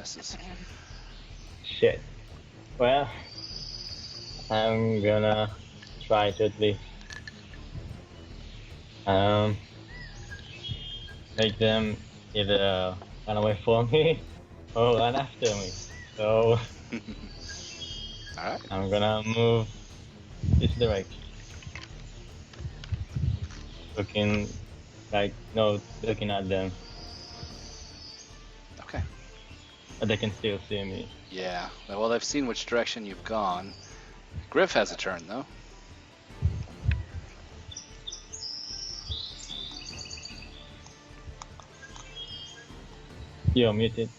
successes. Shit. Well, I'm gonna try to at least um make them either run away from me or run after me. So Alright. I'm gonna move this direction, looking like no, looking at them, Okay. but they can still see me. Yeah. Well, they've seen which direction you've gone. Griff has a turn, though. You're muted.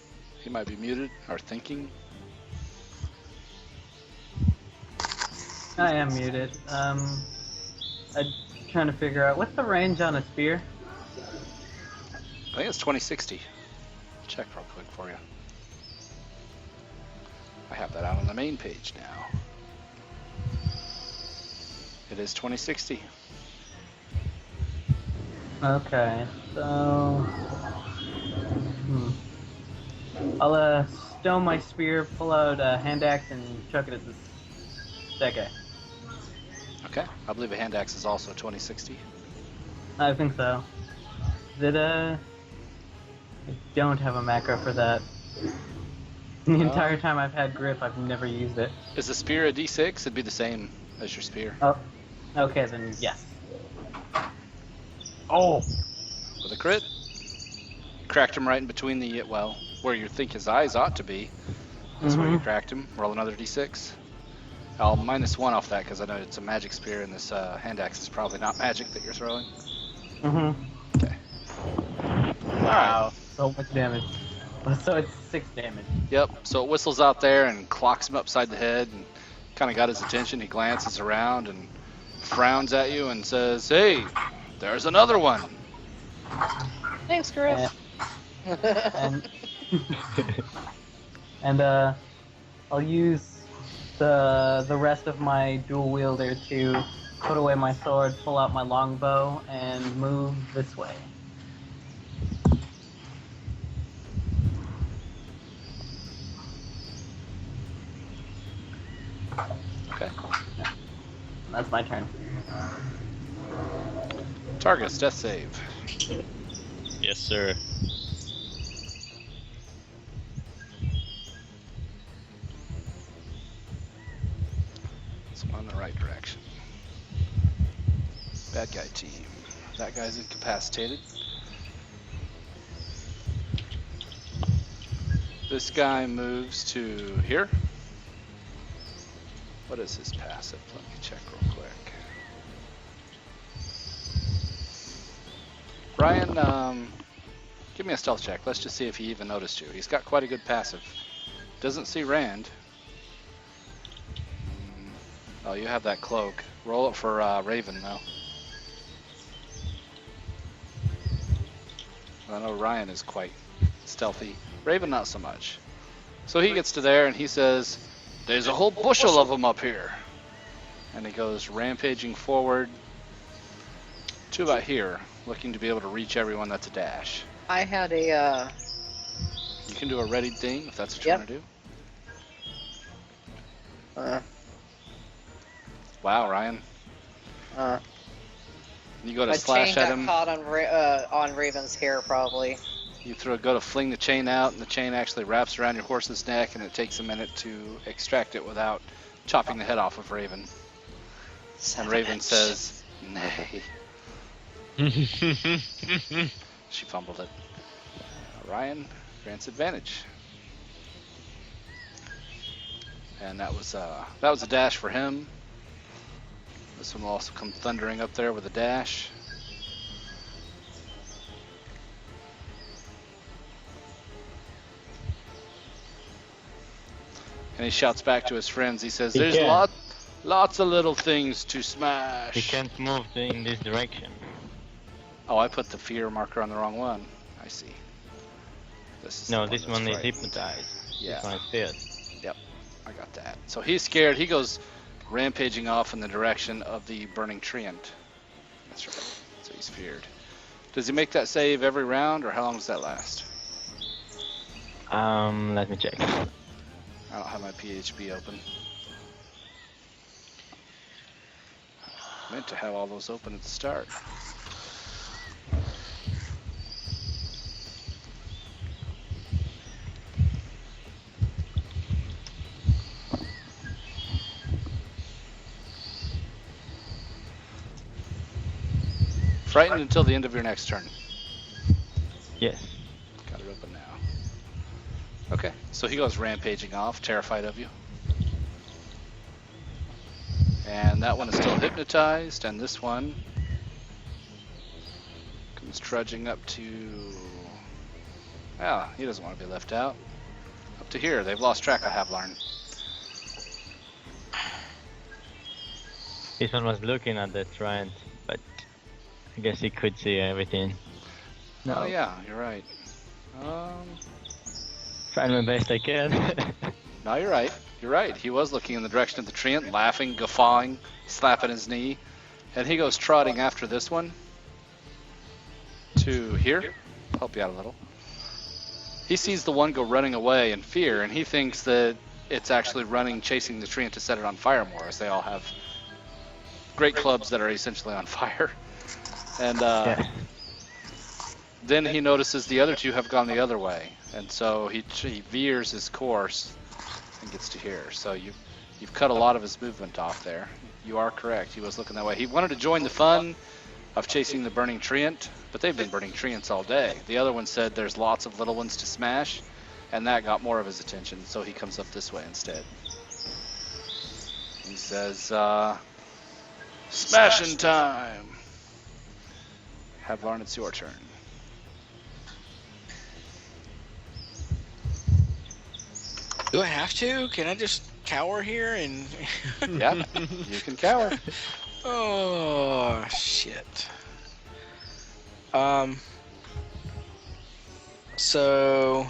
He might be muted or thinking. I am muted. I'm trying to figure out what's the range on a spear. I think it's 2060. Check real quick for you. I have that out on the main page now. It is 2060. Okay, so I'll stow my spear, pull out a hand axe, and chuck it at that guy. Okay. I believe a hand axe is also 2060. I think so. Is it I don't have a macro for that. The entire time I've had grip, I've never used it. Is the spear a D6? It'd be the same as your spear. Oh, okay then, yes. Oh! With a crit. Cracked him right in between the, well, where you think his eyes ought to be. That's where you cracked him. Roll another D6. I'll -1 off that because I know it's a magic spear and this hand axe is probably not magic that you're throwing. Okay. Wow, so much damage. So it's 6 damage. Yep, so it whistles out there and clocks him upside the head and kind of got his attention. He glances around and frowns at you and says, "Hey, there's another one." Thanks, Griff. And I'll use the rest of my dual wielder to put away my sword, pull out my longbow, and move this way. Okay. That's my turn. Targus, death save. Yes, sir. So I'm in the right direction. Bad guy team. That guy's incapacitated. This guy moves to here. What is his passive? Let me check real quick. Ryan, give me a stealth check. Let's just see if he even noticed you. He's got quite a good passive. Doesn't see Rand. Oh, you have that cloak. Roll it for Raven, though. I know Ryan is quite stealthy. Raven, not so much. So he gets to there and he says, "There's a whole bushel of them up here." And he goes rampaging forward to about here, looking to be able to reach everyone. That's a dash. I had a, You can do a ready thing if that's what you Yep. want to do. Wow, Ryan. You go to my slash chain at got him. caught on Raven's hair, probably. You go to fling the chain out, and the chain actually wraps around your horse's neck, and it takes a minute to extract it without chopping the head off of Raven. And Raven says, "Nay." She fumbled it. Ryan grants advantage. And that was a dash for him. This one will also come thundering up there with a dash. And he shouts back to his friends. He says, "There's lots of little things to smash." He can't move in this direction. Oh, I put the fear marker on the wrong one. I see. This is No, the this that's one is right. hypnotized. Yeah. This one is feared. Yep, I got that. So he's scared. He goes rampaging off in the direction of the burning treant. That's right. So he's feared. Does he make that save every round, or how long does that last? Let me check. I don't have my PHP open. Meant to have all those open at the start. Frightened until the end of your next turn. Yes. Got it open now. Okay, so he goes rampaging off, terrified of you. And that one is still hypnotized, and this one comes trudging up to... Well, he doesn't want to be left out. Up to here, they've lost track of Havlarn. This one was looking at the Trent, but I guess he could see everything. No. Oh yeah, you're right. Trying my best I can. No, you're right. You're right. He was looking in the direction of the treant, laughing, guffawing, slapping his knee. And he goes trotting after this one to here. Help you out a little. He sees the one go running away in fear, and he thinks that it's actually running, chasing the treant to set it on fire more, as they all have great clubs that are essentially on fire. And then he notices the other two have gone the other way. And so he veers his course and gets to here. So you've cut a lot of his movement off there. You are correct. He was looking that way. He wanted to join the fun of chasing the burning treant, but they've been burning treants all day. The other one said there's lots of little ones to smash, and that got more of his attention, so he comes up this way instead. He says, smashing time! Havlarn, it's your turn. Do I have to? Can I just cower here and... Yeah, you can cower. Oh, shit. So...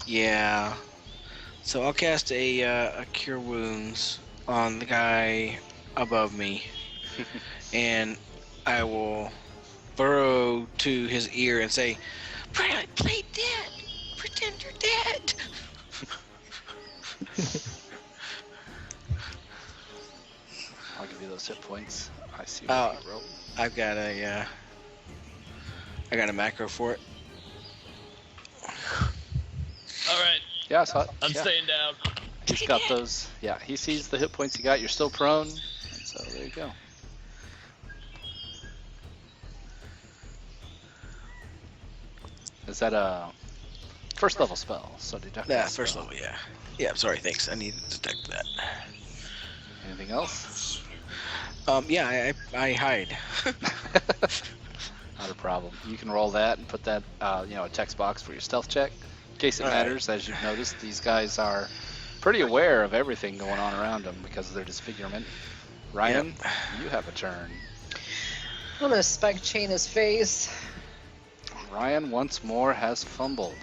Yeah. So I'll cast a Cure Wounds on the guy above me. And I will burrow to his ear and say, "Play dead! Pretend you're dead!" I'll give you those hit points. I see what you wrote. I got a macro for it. All right, Yeah, I saw it. I'm Yeah. staying down. He's got those. Yeah, he sees the hit points you got. You're still prone. And so there you go. Is that a first level spell? So deduct. Yeah, that first spell. level, yeah. Yeah, sorry, thanks. I need to detect that. Anything else? Yeah, I hide. Not a problem. You can roll that and put that, a text box for your stealth check. In case it All right. matters, as you've noticed, these guys are pretty aware of everything going on around them because of their disfigurement. Ryan, you have a turn. I'm gonna spike chain his face. Ryan once more has fumbled.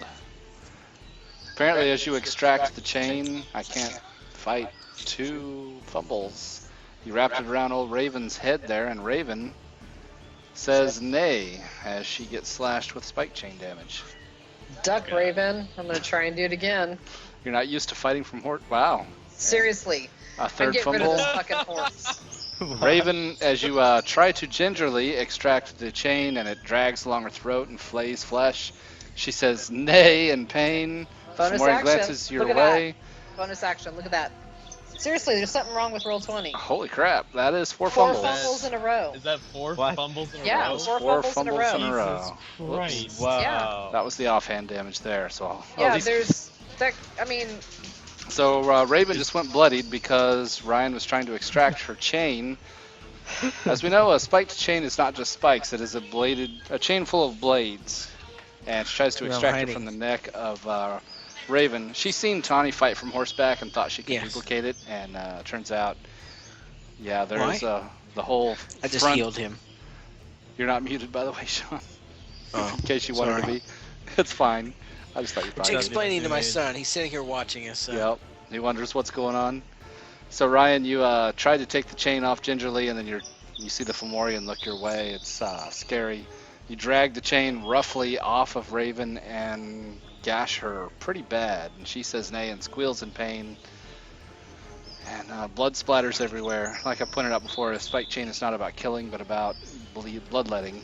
Apparently, as you extract the chain, I can't fight two fumbles. You wrapped it around old Raven's head there, and Raven says nay as she gets slashed with spike chain damage. Duck, Raven. I'm gonna try and do it again. You're not used to fighting from horse. Wow. Seriously. A I'm third getting rid of fumble. this fucking horse. Raven, as you try to gingerly extract the chain and it drags along her throat and flays flesh, she says nay in pain. Bonus Fomori action. glances your Look at way. Bonus action. Look at that. Seriously, there's something wrong with roll 20. Holy crap, that is four Four fumbles. fumbles in a row. Is that four What? fumbles in a Yeah, row? four fumbles in a row. Jesus Whoops. Christ. Wow. That was the offhand damage there, so I'll Yeah, at least- there's that. I mean, So Raven just went bloodied because Ryan was trying to extract her chain. As we know, a spiked chain is not just spikes; it is a chain full of blades. And she tries to Yeah, I'm extract it hiding. from the neck of Raven. She's seen Tawny fight from horseback and thought she could Yes. duplicate it, and turns out, yeah, there's Why? the whole. I just front. healed him. You're not muted, by the way, Sean. Oh, In case you wanted to sorry. be, it's fine. I just thought you It's probably. explaining to my son. He's sitting here watching us. So. Yep. He wonders what's going on. So Ryan, you tried to take the chain off gingerly, and then you see the Fomorian look your way. It's scary. You drag the chain roughly off of Raven and gash her pretty bad, and she says nay and squeals in pain. And blood splatters everywhere. Like I pointed out before, a spike chain is not about killing, but about bloodletting.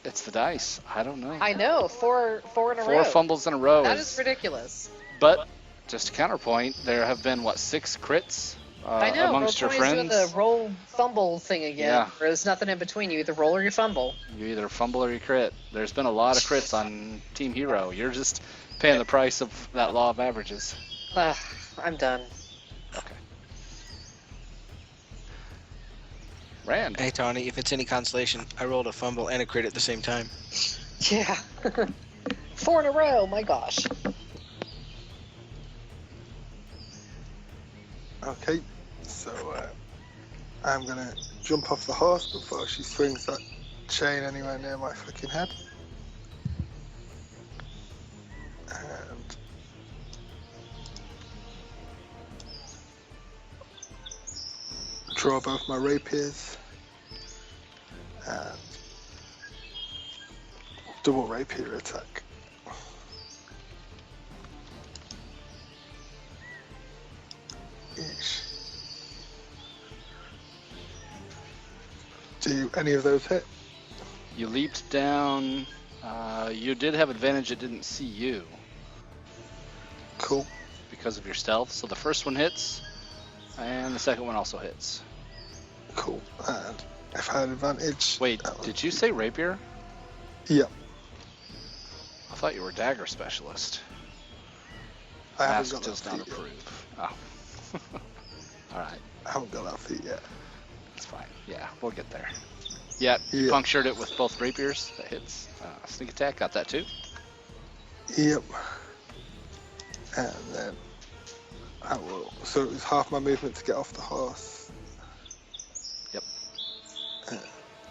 It's the dice. I don't know. I know, four in a row. 4 fumbles in a row. That is ridiculous. But just to counterpoint, there have been 6 crits I know. amongst your Roll20's friends. doing the roll fumble thing again. Yeah. Where there's nothing in between. You either roll or you fumble. You either fumble or you crit. There's been a lot of crits on Team Hero. You're just paying the price of that law of averages. I'm done. Okay. Rand. Hey Tawny, if it's any consolation, I rolled a fumble and a crit at the same time. Yeah. 4 in a row. My gosh. Okay, so I'm gonna jump off the horse before she swings that chain anywhere near my fucking head. And draw both my rapiers and double rapier attack. Each. Do any of those hit? You leaped down. You did have advantage. It didn't see you Cool. because of your stealth. So the first one hits, and the second one also hits. Cool. And if I had advantage. Wait, did you say rapier? Yeah, I thought you were dagger specialist. I haven't Mask got that does not feat yet. approve. Oh. All right, I haven't got that feat yet. that's fine. Yeah, we'll get there. Yeah, Yeah. punctured it with both rapiers. That hits. Sneak attack, got that too. Yep. And then I will. So it was half my movement to get off the horse. Yep.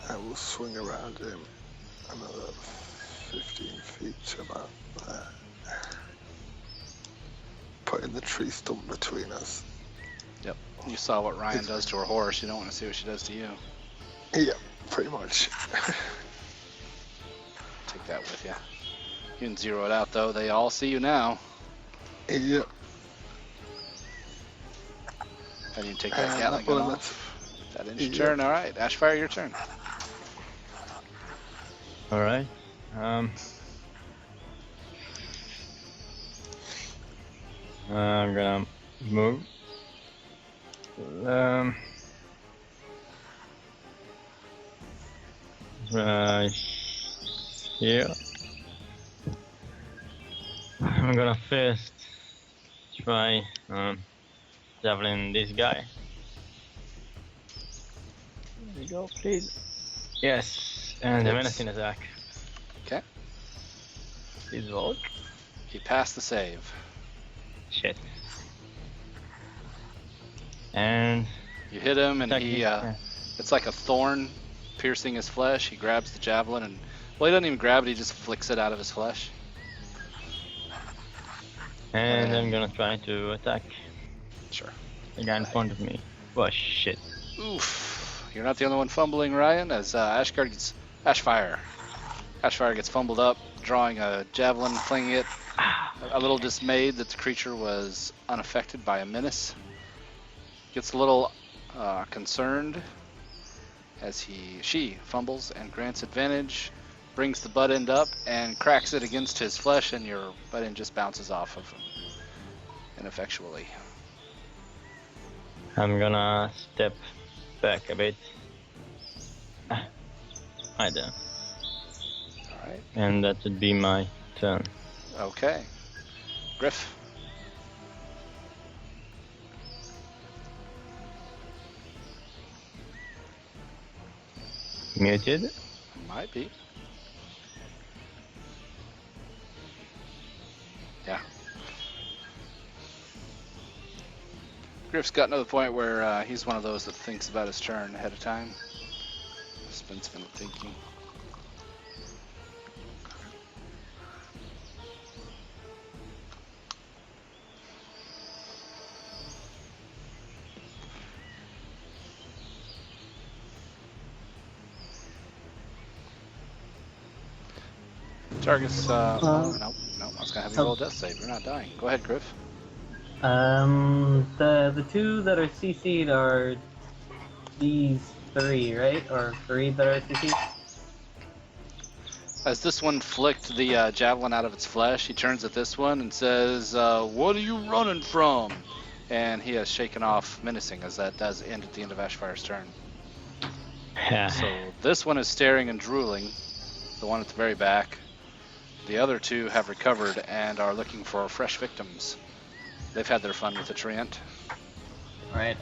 I will swing around him another 15 feet to about there. Putting the tree stump between us. Yep. You saw what Ryan does to her horse. You don't want to see what she does to you. Yep, pretty much. Take that with you. You can zero it out though. They all see you now. Yep. And you can take that Gatling that gun one, off. That ends your yeah. turn. All right, Ashfire, your turn. Alright. I'm gonna move. Here. I'm gonna first try javelin this guy. There you go, please. Yes, and the Hits. menacing attack. Okay. Please roll. He passed the save. Shit. And You hit him, and he yeah. it's like a thorn piercing his flesh. He grabs the javelin, and well, he doesn't even grab it. He just flicks it out of his flesh. And I'm gonna try to attack Sure. the guy in front of me. Oh shit. Oof. You're not the only one fumbling, Ryan, as Ashfire gets fumbled up, drawing a javelin, flinging it. A little dismayed that the creature was unaffected by a menace. Gets a little concerned as she fumbles and grants advantage, brings the butt end up and cracks it against his flesh, and your butt end just bounces off of him ineffectually. I'm gonna step back a bit. Right there. Alright. And that would be my turn. Okay. Griff. Muted. Might be. Yeah. Griff's gotten to the point where he's one of those that thinks about his turn ahead of time. Spends a minute thinking. Targus, Uh, no, I was gonna have you oh. roll a death save. You're not dying. Go ahead, Griff. The two that are CC'd are these three, right? Or three that are CC'd? As this one flicked the javelin out of its flesh, he turns at this one and says, "What are you running from?" And he has shaken off menacing, as that does end at the end of Ashfire's turn. So this one is staring and drooling, the one at the very back. The other two have recovered and are looking for fresh victims. They've had their fun with the treant. Right.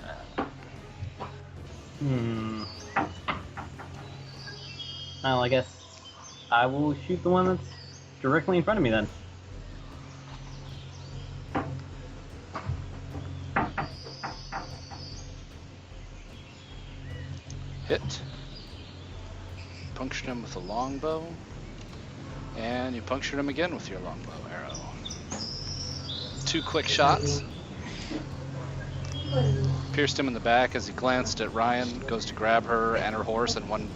Well, I guess I will shoot the one that's directly in front of me then. Hit. Punctured him with a longbow. And you punctured him again with your longbow arrow. 2 quick shots. Pierced him in the back as he glanced at Ryan, goes to grab her and her horse in one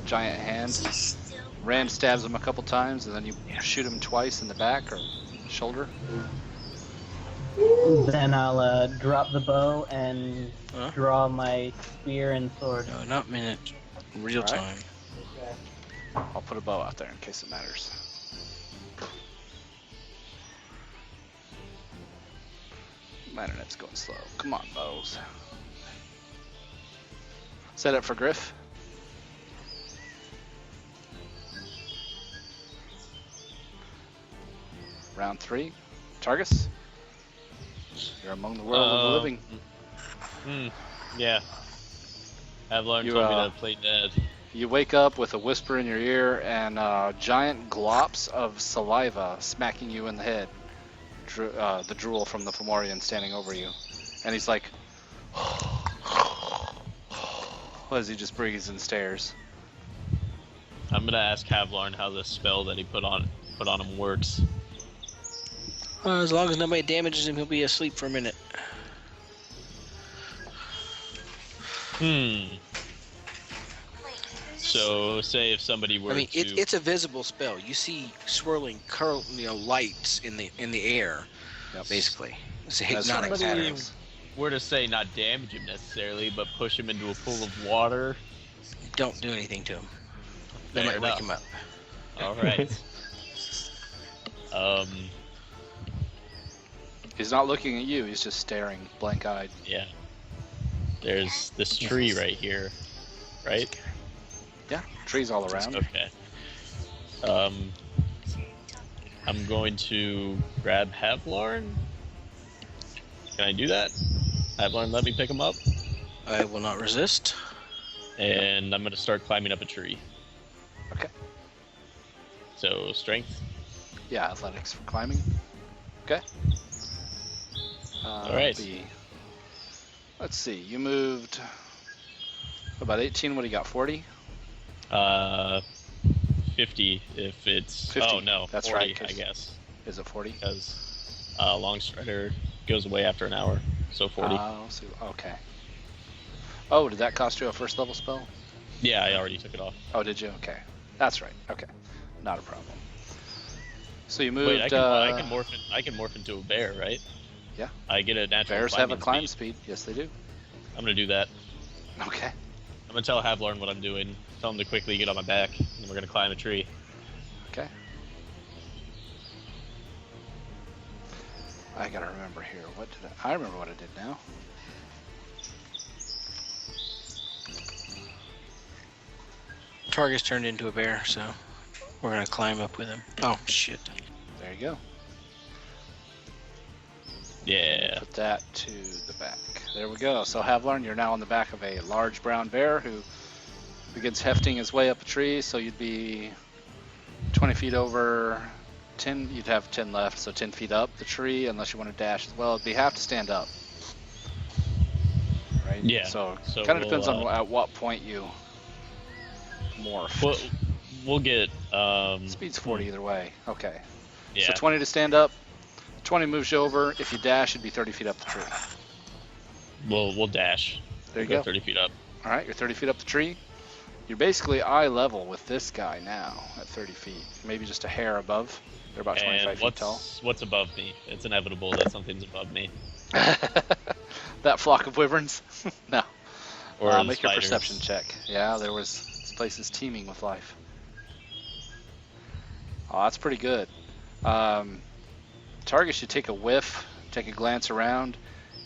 giant hand. Rand stabs him a couple times, and then you shoot him twice in the back or shoulder. Then I'll drop the bow and draw my spear and sword. No, not minute. Real All right. time. I'll put a bow out there in case it matters. My internet's going slow. Come on, bows. Set up for Griff. Round 3. Targus. You're among the world of the living. Yeah. Avalon You, told me to play dead. You wake up with a whisper in your ear and giant glops of saliva smacking you in the head. The drool from the Fomorian standing over you. And he's like, as he just breathes and stares. I'm gonna ask Havlarn how the spell that he put on him works. As long as nobody damages him, he'll be asleep for a minute. So, say if somebody were I mean, to... it's a visible spell. You see swirling, lights in the air, basically. It's a hypnotic somebody pattern. were to say not damage him necessarily, but push him into a pool of water. Don't do anything to him. They Fair might wake enough. him up. All right. He's not looking at you, he's just staring, blank-eyed. Yeah. There's this tree right here, right? Yeah, trees all around. Okay. I'm going to grab Havlarn. Can I do that? Havlarn, let me pick him up. I will not resist. And I'm going to start climbing up a tree. Okay. So, strength. Yeah, athletics for climbing. Okay. All right. Let's see, you moved about 18, what do you got, 40? 50 if it's... 50. Oh, no, That's 40, right, 'cause- I guess. Is it 40? Because Long Strider goes away after an hour, so 40. So, okay. Oh, did that cost you a first level spell? Yeah, I already took it off. Oh, did you? Okay. That's right. Okay. Not a problem. So you moved... Wait, I can morph into a bear, right? Yeah. I get a natural Bears have a climbing climb speed. Yes, they do. I'm gonna do that. Okay. I'm gonna tell Havlarn what I'm doing. Tell him to quickly get on my back, and we're gonna climb a tree. Okay. I gotta remember here. What did I remember what I did now. Targus turned into a bear, so we're gonna climb up with him. Oh shit! There you go. Yeah. Put that to the back. There we go. So Havlarn, you're now on the back of a large brown bear who begins hefting his way up a tree. So you'd be 20 feet over 10. You'd have 10 left, so 10 feet up the tree, unless you want to dash as well. It'd be have to stand up. Right? Yeah. So, So kind of we'll, depends on at what point you morph. We'll get Speed's 40 either way. Okay. Yeah. So 20 to stand up. 20 moves you over. If you dash, it'd be 30 feet up the tree. We'll dash. There you We'll go. 30 feet up. All right, you're 30 feet up the tree. You're basically eye level with this guy now at 30 feet, maybe just a hair above. They're about 25 And feet tall. what's above me? It's inevitable that something's above me. That flock of wyverns? No. Or the Make your spiders. perception check. Yeah, this place is teeming with life. Oh, that's pretty good. Target should take a whiff, take a glance around,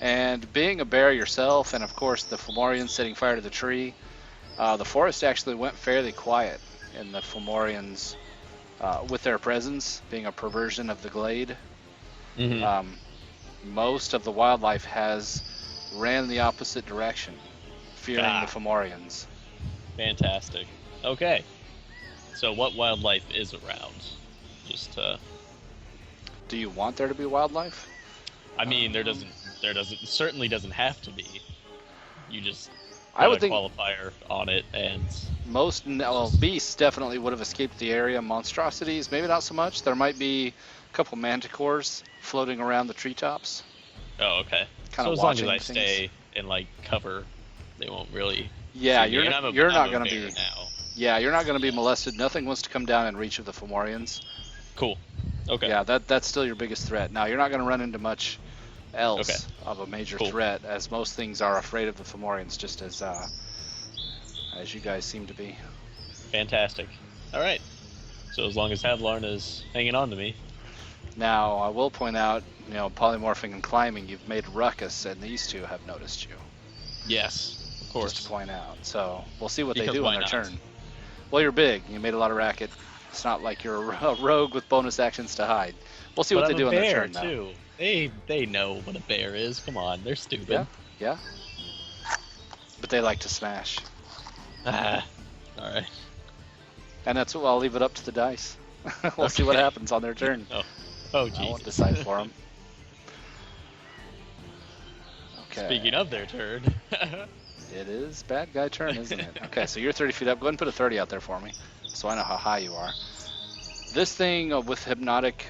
and being a bear yourself, and of course the Fomorians setting fire to the tree, the forest actually went fairly quiet in the Fomorians with their presence being a perversion of the glade. Mhm. Most of the wildlife has ran the opposite direction, fearing the Fomorians. Fantastic. Okay. So what wildlife is around? Just Do you want there to be wildlife? I mean, certainly doesn't have to be. You just I put would a think qualifier on it, and most beasts definitely would have escaped the area. Monstrosities, maybe not so much. There might be a couple manticores floating around the treetops. oh, okay. Kinda So as long as watching I things. stay in like cover, they won't really. Yeah, see me. you're And not I'm going a to bear be. now. Yeah, you're not going to be molested. Nothing wants to come down in reach of the Fomorians. Cool. Okay. Yeah, that's still your biggest threat. Now, you're not going to run into much else Okay. of a major Cool. threat, as most things are afraid of the Fomorians, just as you guys seem to be. Fantastic. All right. So as long as Havlarn is hanging on to me. Now, I will point out, polymorphing and climbing, you've made ruckus, and these two have noticed you. Yes, of course. Just to point out. So we'll see what they Because do on why their not? turn. Well, you're big. You made a lot of racket. It's not like you're a rogue with bonus actions to hide. We'll see But what they I'm do a on their bear turn, though. too. They know what a bear is. Come on, they're stupid. Yeah, yeah. But they like to smash. Ah, all right. And that's what I'll leave it up to the dice. We'll see what Okay. happens on their turn. Oh, I won't jeez. decide for them. Okay. Speaking of their turn. It is bad guy turn, isn't it? Okay, so you're 30 feet up. Go ahead and put a 30 out there for me, so I know how high you are. This thing with hypnotic,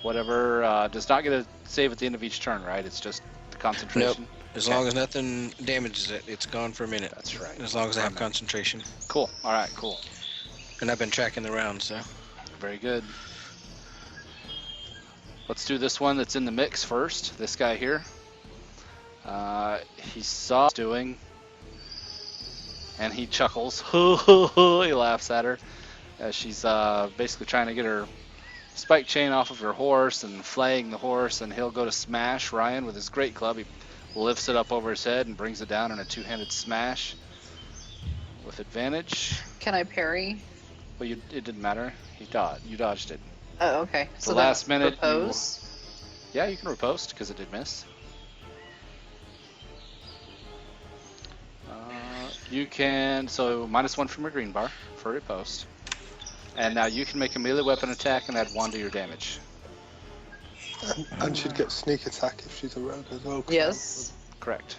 whatever, does not get a save at the end of each turn, right? It's just the concentration. As Okay. long as nothing damages it, it's gone for a minute. That's right. As long as I have Permanent. concentration. Cool. All right. Cool. And I've been tracking the rounds, so. Very good. Let's do this one that's in the mix first. This guy here. He saw what he's doing, and he chuckles. He laughs at her as she's basically trying to get her spike chain off of her horse and flaying the horse, and he'll go to smash Ryan with his great club. He lifts it up over his head and brings it down in a two-handed smash with advantage. Can I parry? Well, it didn't matter. You dodged it. Oh, okay. The So last then minute you- propose. Yeah, you can riposte because it did miss. You can, so -1 from your green bar for riposte. And now you can make a melee weapon attack and add 1 to your damage. And she'd get sneak attack if she's a rogue as well. 'cause Yes. Correct.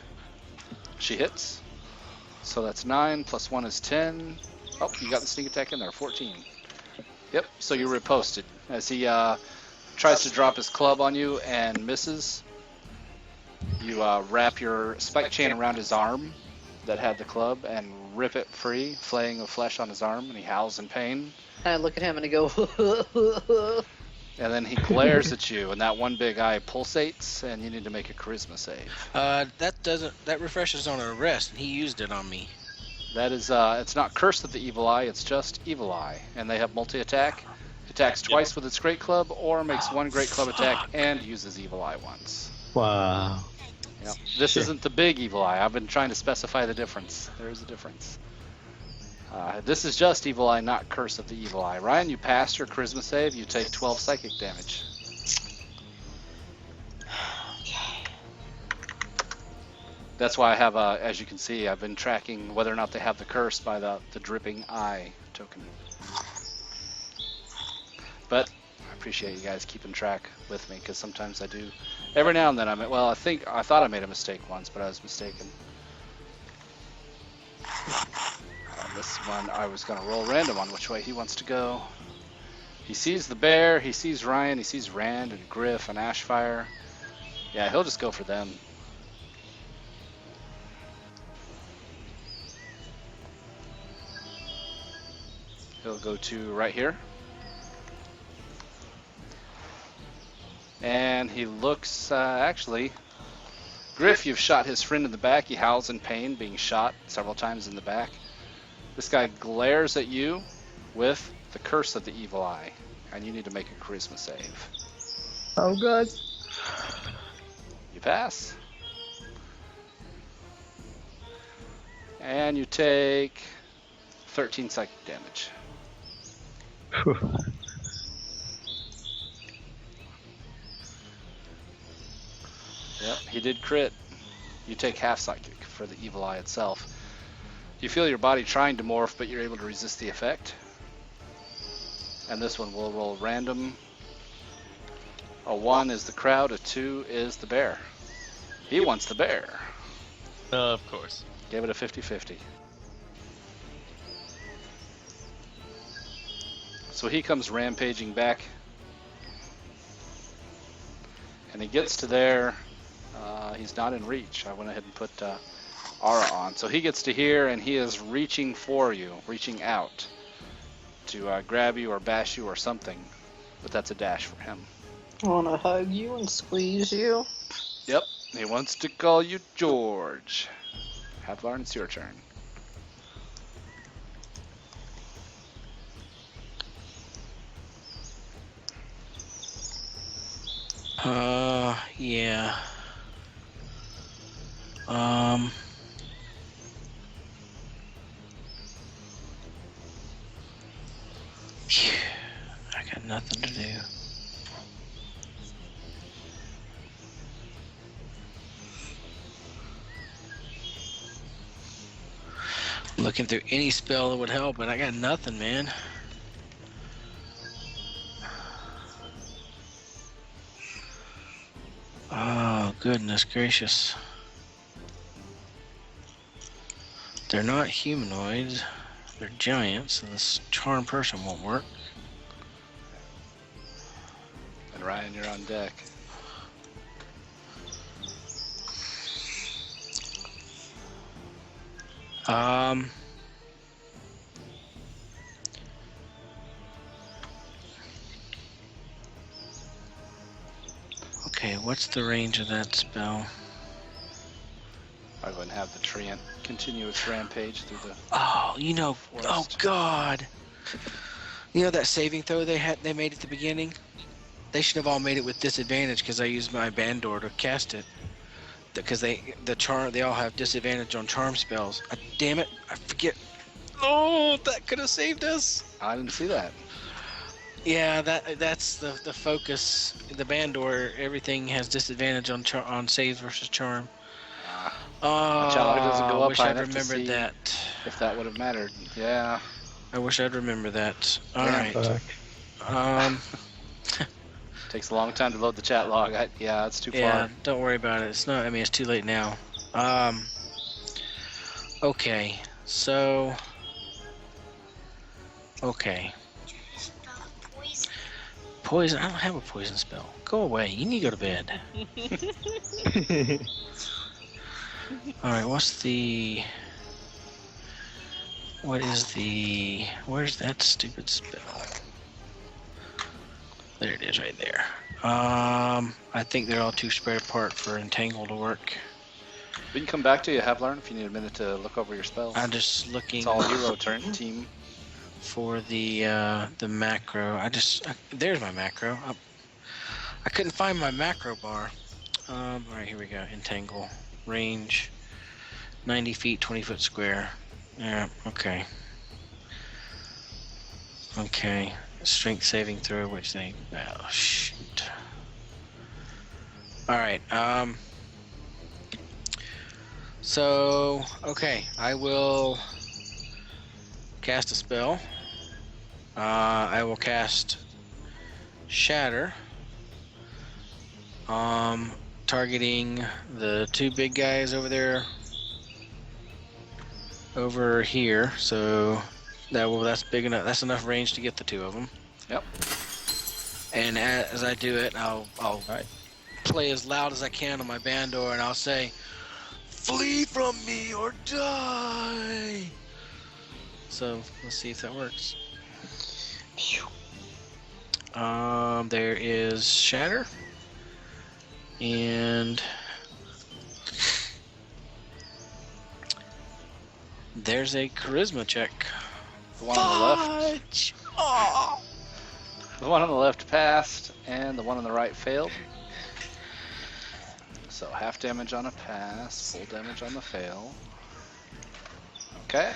She hits. So that's 9 plus 1 is 10. Oh, you got the sneak attack in there, 14. Yep, so you riposted. As he tries to drop his club on you and misses, you wrap your spike chain around his arm that had the club and rip it free, flaying the flesh on his arm, and he howls in pain. And I look at him and I go, And then he glares at you, and that one big eye pulsates, and you need to make a charisma save. That refreshes on a rest, and he used it on me. That is, it's not Curse of the Evil Eye, it's just Evil Eye. And they have multi-attack. Attacks twice with its Great Club, or makes 1 Great Club attack and uses Evil Eye once. Wow. Yep. This isn't the big Evil Eye. I've been trying to specify the difference. There is a difference. This is just Evil Eye, not Curse of the Evil Eye. Ryan, you passed your Charisma save. You take 12 psychic damage. That's why I have, as you can see, I've been tracking whether or not they have the curse by the dripping eye token. But I appreciate you guys keeping track with me, because sometimes I do. Every now and then I thought I made a mistake once, but I was mistaken. This one I was going to roll random on which way he wants to go. He sees the bear, he sees Ryan, he sees Rand and Griff and Ashfire. Yeah, he'll just go for them. He'll go to right here. And he looks, actually, Griff, you've shot his friend in the back. He howls in pain, being shot several times in the back. This guy glares at you with the curse of the evil eye, and you need to make a charisma save. Oh god. You pass. And you take 13 psychic damage. Yep, he did crit. You take half psychic for the evil eye itself. You feel your body trying to morph, but you're able to resist the effect. And this one will roll random. A 1 is the crowd, a 2 is the bear. He wants the bear. Of course. Give it a 50-50. So he comes rampaging back. And he gets to there. He's not in reach. I went ahead and put Aura on. So he gets to here, and he is reaching for you, reaching out to grab you or bash you or something. But that's a dash for him. I want to hug you and squeeze you. Yep, he wants to call you George. Havlarn, it's your turn. Yeah. Phew, I got nothing to do. Looking through any spell that would help, but I got nothing, man. Oh, goodness gracious. They're not humanoids. They're giants, so this charm person won't work. And Ryan, you're on deck. Okay, what's the range of that spell? I'll go ahead and have the Treant continue its rampage through the Oh, oh forest. god. You know that saving throw they made at the beginning? They should have all made it with disadvantage because I used my Bandor to cast it. Because they all have disadvantage on charm spells. Damn it, I forget. Oh, that could have saved us. I didn't see that. Yeah, that's the focus. The Bandor, everything has disadvantage on saves versus charm. My challenge doesn't go I up wish high I'd enough to remembered see that. if that would have mattered. Yeah. I wish I'd remember that. Damn. Alright. Takes a long time to load the chat log. Yeah, it's too Yeah, far. don't worry about it. It's too late now. Okay, so... Okay. Poison? I don't have a poison spell. Go away. You need to go to bed. Alright, where's that stupid spell? There it is right there. I think they're all too spread apart for Entangle to work. We can come back to you, Havlarn, if you need a minute to look over your spells. I'm just looking It's all hero turn team. for the macro. There's my macro. I couldn't find my macro bar. Alright, here we go. Entangle. Range. 90 feet, 20 foot square. Yeah, okay. Okay. Strength saving throw, which they... Oh, shoot. Alright, so, okay. I will cast a spell. I will cast Shatter. Targeting the two big guys over there. Over here, so that's big enough. That's enough range to get the two of them. Yep. And as I do it, I'll Right. play as loud as I can on my Bandor, and I'll say, "Flee from me or die." So let's see if that works. There is Shatter. And there's a charisma check. The one on the left. Fudge! Oh. The one on the left passed, and the one on the right failed. So half damage on a pass, full damage on the fail. Okay.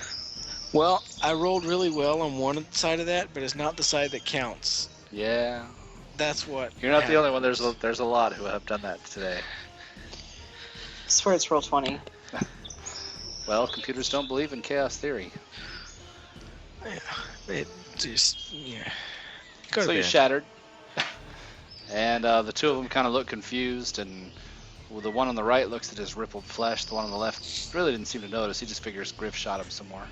Well, I rolled really well on one side of that, but it's not the side that counts. Yeah. That's what. You're not the only one. happens. There's a lot who have done that today. I swear it's roll 20. Well, computers don't believe in chaos theory. It just, yeah. Go to So you bed. shattered. And the two of them kind of look confused, and the one on the right looks at his rippled flesh. The one on the left really didn't seem to notice. He just figures Griff shot him some more.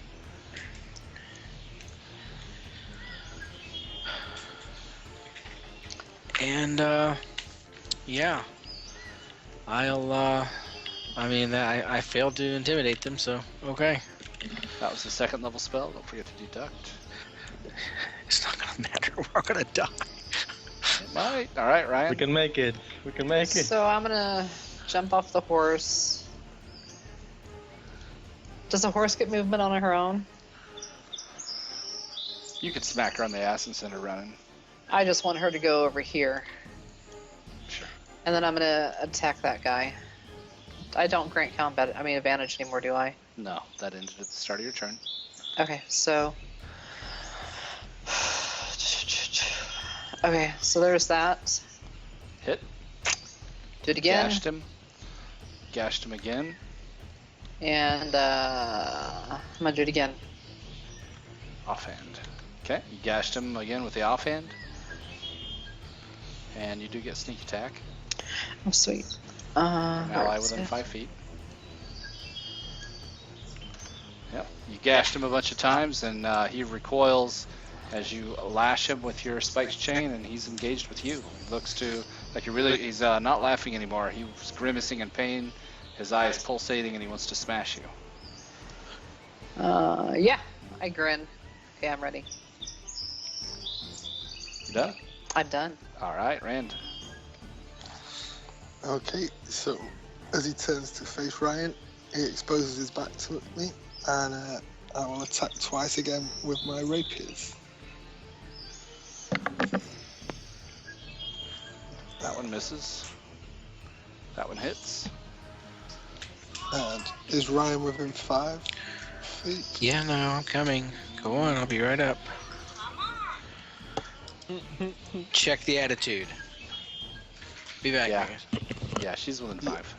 And, yeah. I failed to intimidate them, so, okay. That was the second level spell. Don't forget to deduct. It's not gonna matter. We're gonna die. It might. All right, Ryan. We can make it. We can make it. So I'm gonna jump off the horse. Does the horse get movement on her own? You could smack her on the ass and send her running. I just want her to go over here. Sure. And then I'm gonna attack that guy. I don't grant advantage anymore, do I? No, that ended at the start of your turn. Okay, so. Okay, so there's that. Hit. Do it again. Gashed him again. And I'm gonna do it again. Offhand. Okay, you gashed him again with the offhand. And you do get sneak attack. Oh, sweet. An where ally is within it? 5 feet. Yep, you gashed him a bunch of times, and he recoils as you lash him with your spiked chain, and he's engaged with you. He looks to like he's not laughing anymore. He was grimacing in pain. His eye is pulsating, and he wants to smash you. Yeah, I grin. Okay, I'm ready. You done? I'm done. All right, Rand. Okay, so as he turns to face Ryan, he exposes his back to me, and I will attack twice again with my rapiers. That one misses. That one hits. And is Ryan within 5 feet? Yeah, no, I'm coming. Go on, I'll be right up. Check the attitude. Be back, Yeah. guys. Yeah, she's within 5.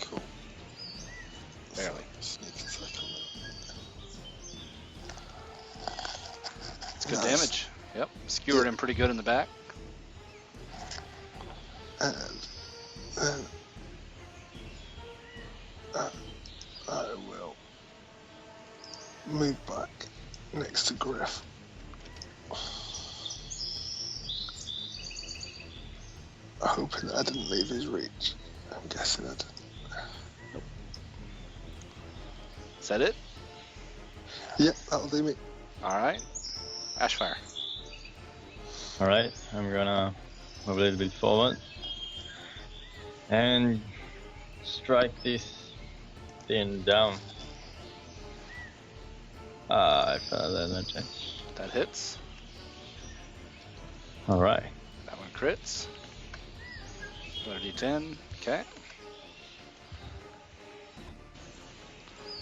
Cool. Barely. Sneak attack on It's good Nice. damage. Yep. Skewered him pretty good in the back. that. And I will move back next to Griff. Hoping that I didn't leave his reach. I'm guessing I didn't. Is that it? Yep, that'll do me. All right. Ashfire. Alright, I'm gonna move a little bit forward and strike this thing down. I failed that damage. That hits. Alright. That one crits. Another D10. Okay.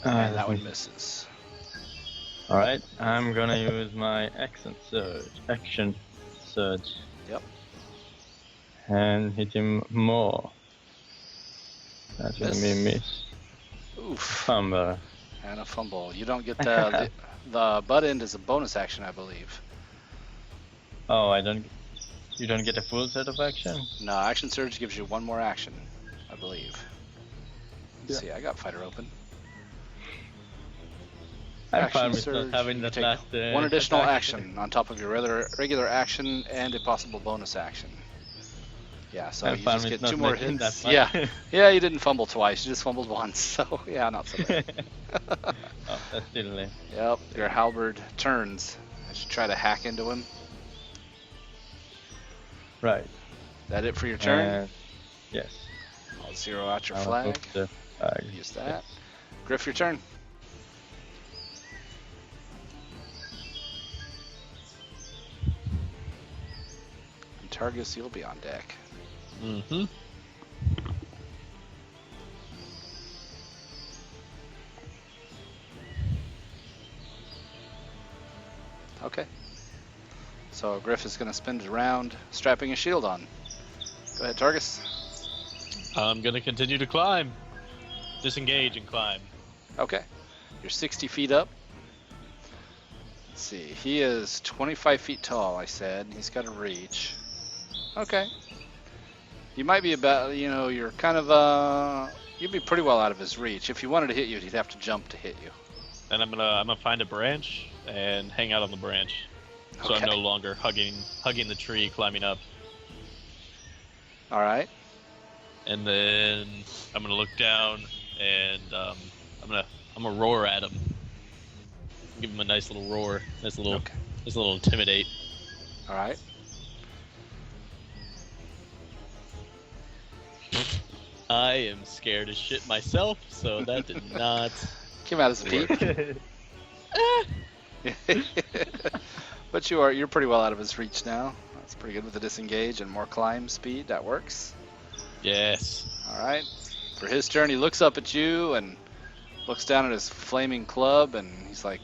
And that one misses. Alright, I'm gonna use my action surge. Yep. And hit him more. That's gonna be a miss. Oof. Fumble. And a fumble. You don't get the butt end is a bonus action, I believe. Oh, you don't get a full set of action? No, action surge gives you one more action, I believe. Let's Yeah. see, I got fighter open. I'm Action fine with surge, not having you that take last one additional attack. action on top of your regular action and a possible bonus action. Yeah, so I'm you fine just with get not 2 more making hits. that much. Yeah, yeah, you didn't fumble twice. You just fumbled once. So yeah, not so bad. Oh, that's still late. Yep, your halberd turns as you try to hack into him. Right. Is that it for your turn? And yes. I'll zero out your I'll flag. move the flag. Use that. Griff, your turn. And Targus, you'll be on deck. Mm-hmm. Okay. So Griff is going to spin it around, strapping a shield on. Go ahead, Targus. I'm gonna continue to climb. Disengage and climb. Okay. You're 60 feet up. Let's see. He is 25 feet tall, I said. He's got a reach. Okay. You might be about, you're kind of, you'd be pretty well out of his reach. If he wanted to hit you, he'd have to jump to hit you. And I'm gonna find a branch and hang out on the branch. So Okay. I'm no longer hugging the tree, climbing up. All right. And then I'm gonna look down and I'm gonna roar at him. Give him a nice little roar. Nice little intimidate. All right. I am scared as shit myself, so that did not Came out as a peep. But you're pretty well out of his reach now. That's pretty good with the disengage and more climb speed. That works. Yes. All right. For his turn, he looks up at you and looks down at his flaming club, and he's like,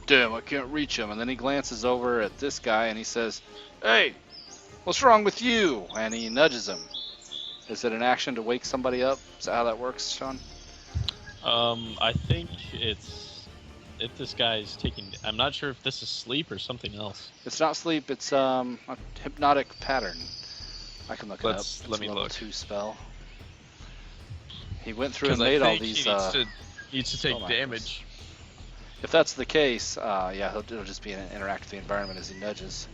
"Damn, I can't reach him." And then he glances over at this guy and he says, "Hey, what's wrong with you?" And he nudges him. Is it an action to wake somebody up? Is that how that works, Sean? I think it's if this guy's taking. I'm not sure if this is sleep or something else. It's not sleep. It's a hypnotic pattern. I can look it up. Let It's me a level look. 2 spell. He went through and Because I made all think these. he needs to take spell damage. If that's the case, yeah, it'll just be an interact with the environment as he nudges.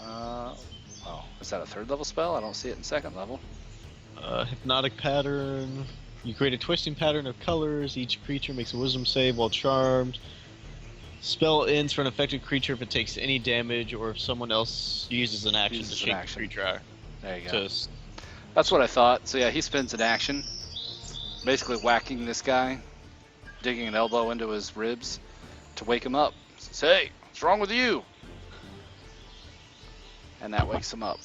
Oh, is that a 3rd level spell? I don't see it in 2nd level. Hypnotic pattern. You create a twisting pattern of colors. Each creature makes a wisdom save while charmed. Spell ends for an affected creature if it takes any damage or if someone else uses an action Uses to an shake action. the creature. There you go. Just That's what I thought. So yeah, he spends an action, basically whacking this guy, digging an elbow into his ribs to wake him up. Says, "Hey, what's wrong with you?" And that wakes him up.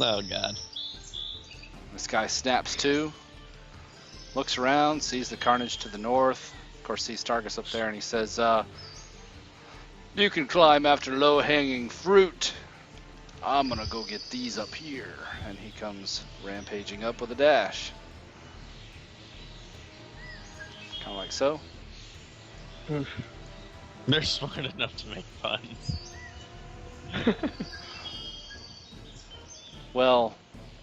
oh god. This guy snaps to, looks around, sees the carnage to the north. Of course, sees Targus up there, and he says, "You can climb after low-hanging fruit. I'm gonna go get these up here." And he comes rampaging up with a dash. Kind of like so. They're smart enough to make puns. Well,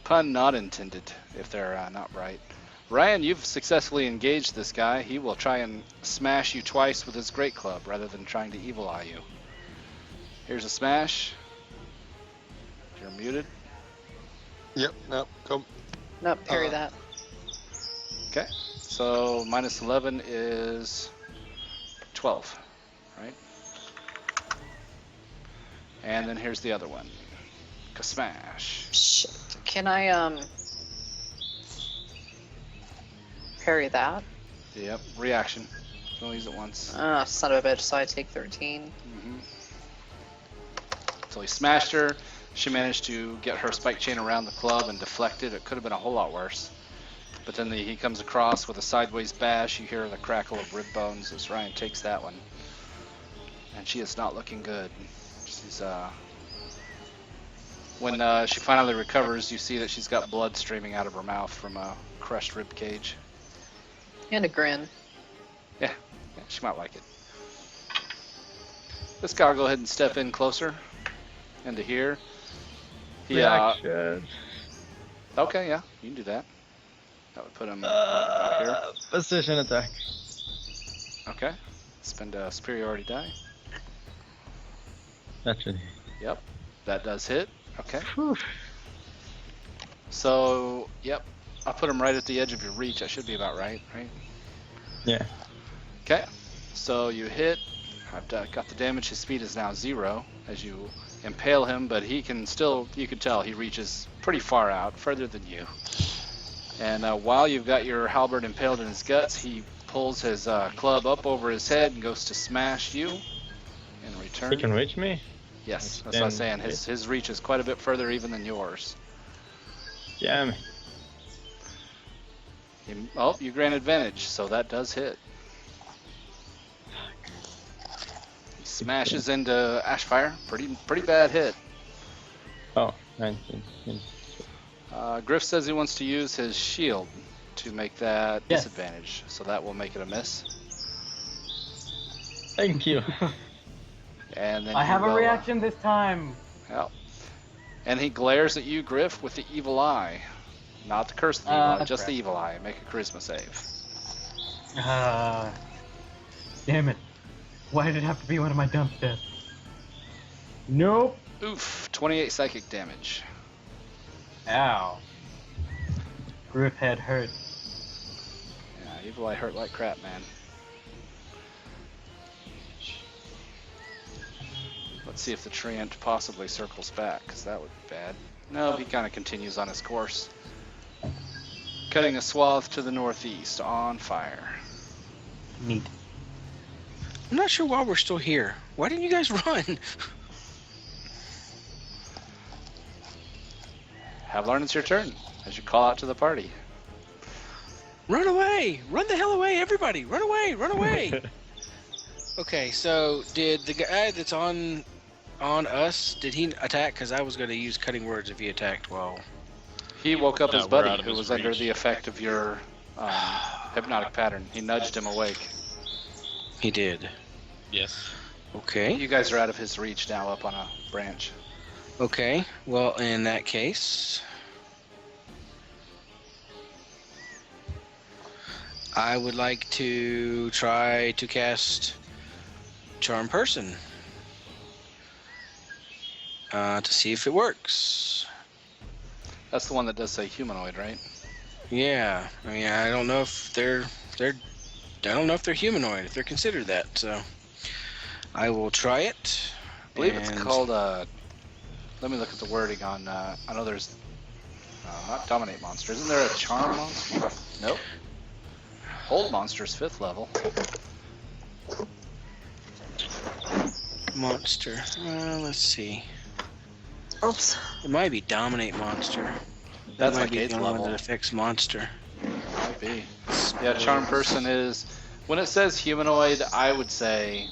pun not intended, if they're not right. Ryan, you've successfully engaged this guy. He will try and smash you twice with his great club rather than trying to evil eye you. Here's a smash. You're muted. Yep, no, come. Nope, parry that. Okay. So minus 11 is 12, right? And then here's the other one. Smash. Shit. Can I parry that? Yep. Reaction. Don't use it once. Ah, son of a bitch. So I take 13. So he smashed her. She managed to get her spike chain around the club and deflect it. It could have been a whole lot worse. But then he comes across with a sideways bash. You hear the crackle of rib bones as Ryan takes that one. And she is not looking good. She's when she finally recovers, you see that she's got blood streaming out of her mouth from a crushed rib cage. And a grin. Yeah, she might like it. This guy will go ahead and step in closer into here. He, Reaction. okay, yeah, you can do that. That would put him out here. Precision attack. Okay. Spend a superiority die. Naturally. Yep, that does hit. Okay. Whew. So, yep, I'll put him right at the edge of your reach. That should be about right? Yeah. Okay. So you hit. I've got the damage. His speed is now 0 as you impale him, but he can still, you can tell he reaches pretty far out, further than you. And while you've got your halberd impaled in his guts, he pulls his club up over his head and goes to smash you in return. He can reach me? Yes, that's what I was saying. His reach is quite a bit further even than yours. Damn. Oh, you grant advantage, so that does hit. He smashes into Ashfire. Pretty bad hit. Oh, 19. Griff says he wants to use his shield to make that Yes. disadvantage, so that will make it a miss. Thank you. And then I he have a will, reaction this time. Yeah. And he glares at you, Griff, with the evil eye. Not the curse of the evil eye, That's just right. the evil eye. Make a charisma save. Damn it. Why did it have to be one of my dump tests? Nope. Oof, 28 psychic damage. Ow. Griff head hurt. Yeah, evil eye hurt like crap, man. Let's see if the treant possibly circles back, because that would be bad. No, he kind of continues on his course. Cutting a swath to the northeast, on fire. Neat. I'm not sure why we're still here. Why didn't you guys run? Havlarn, it's your turn, as you call out to the party. Run away! Run the hell away, everybody! Run away! Run away! Okay, so did the guy that's on us, did he attack? Because I was going to use cutting words if he attacked while... He woke up No, his we're buddy, out of who his was under reach. the effect of your hypnotic pattern. He nudged him awake. He did. Yes. Okay. You guys are out of his reach now, up on a branch. Okay, well, in that case... I would like to try to cast Charm Person. To see if it works. That's the one that does say humanoid, right? Yeah, I mean, I don't know if they're I don't know if they're humanoid, if they're considered that, so I will try it. I believe it's and- called, let me look at the wording on, I know there's, not dominate monster. Isn't there a charm monster? Nope. Hold monster's 5th level. Monster. Let's see. Oops. It might be dominate monster. That That's might like be 8th the only one level. that affects monster. Might be. Yeah, charm person is, when it says humanoid, I would say,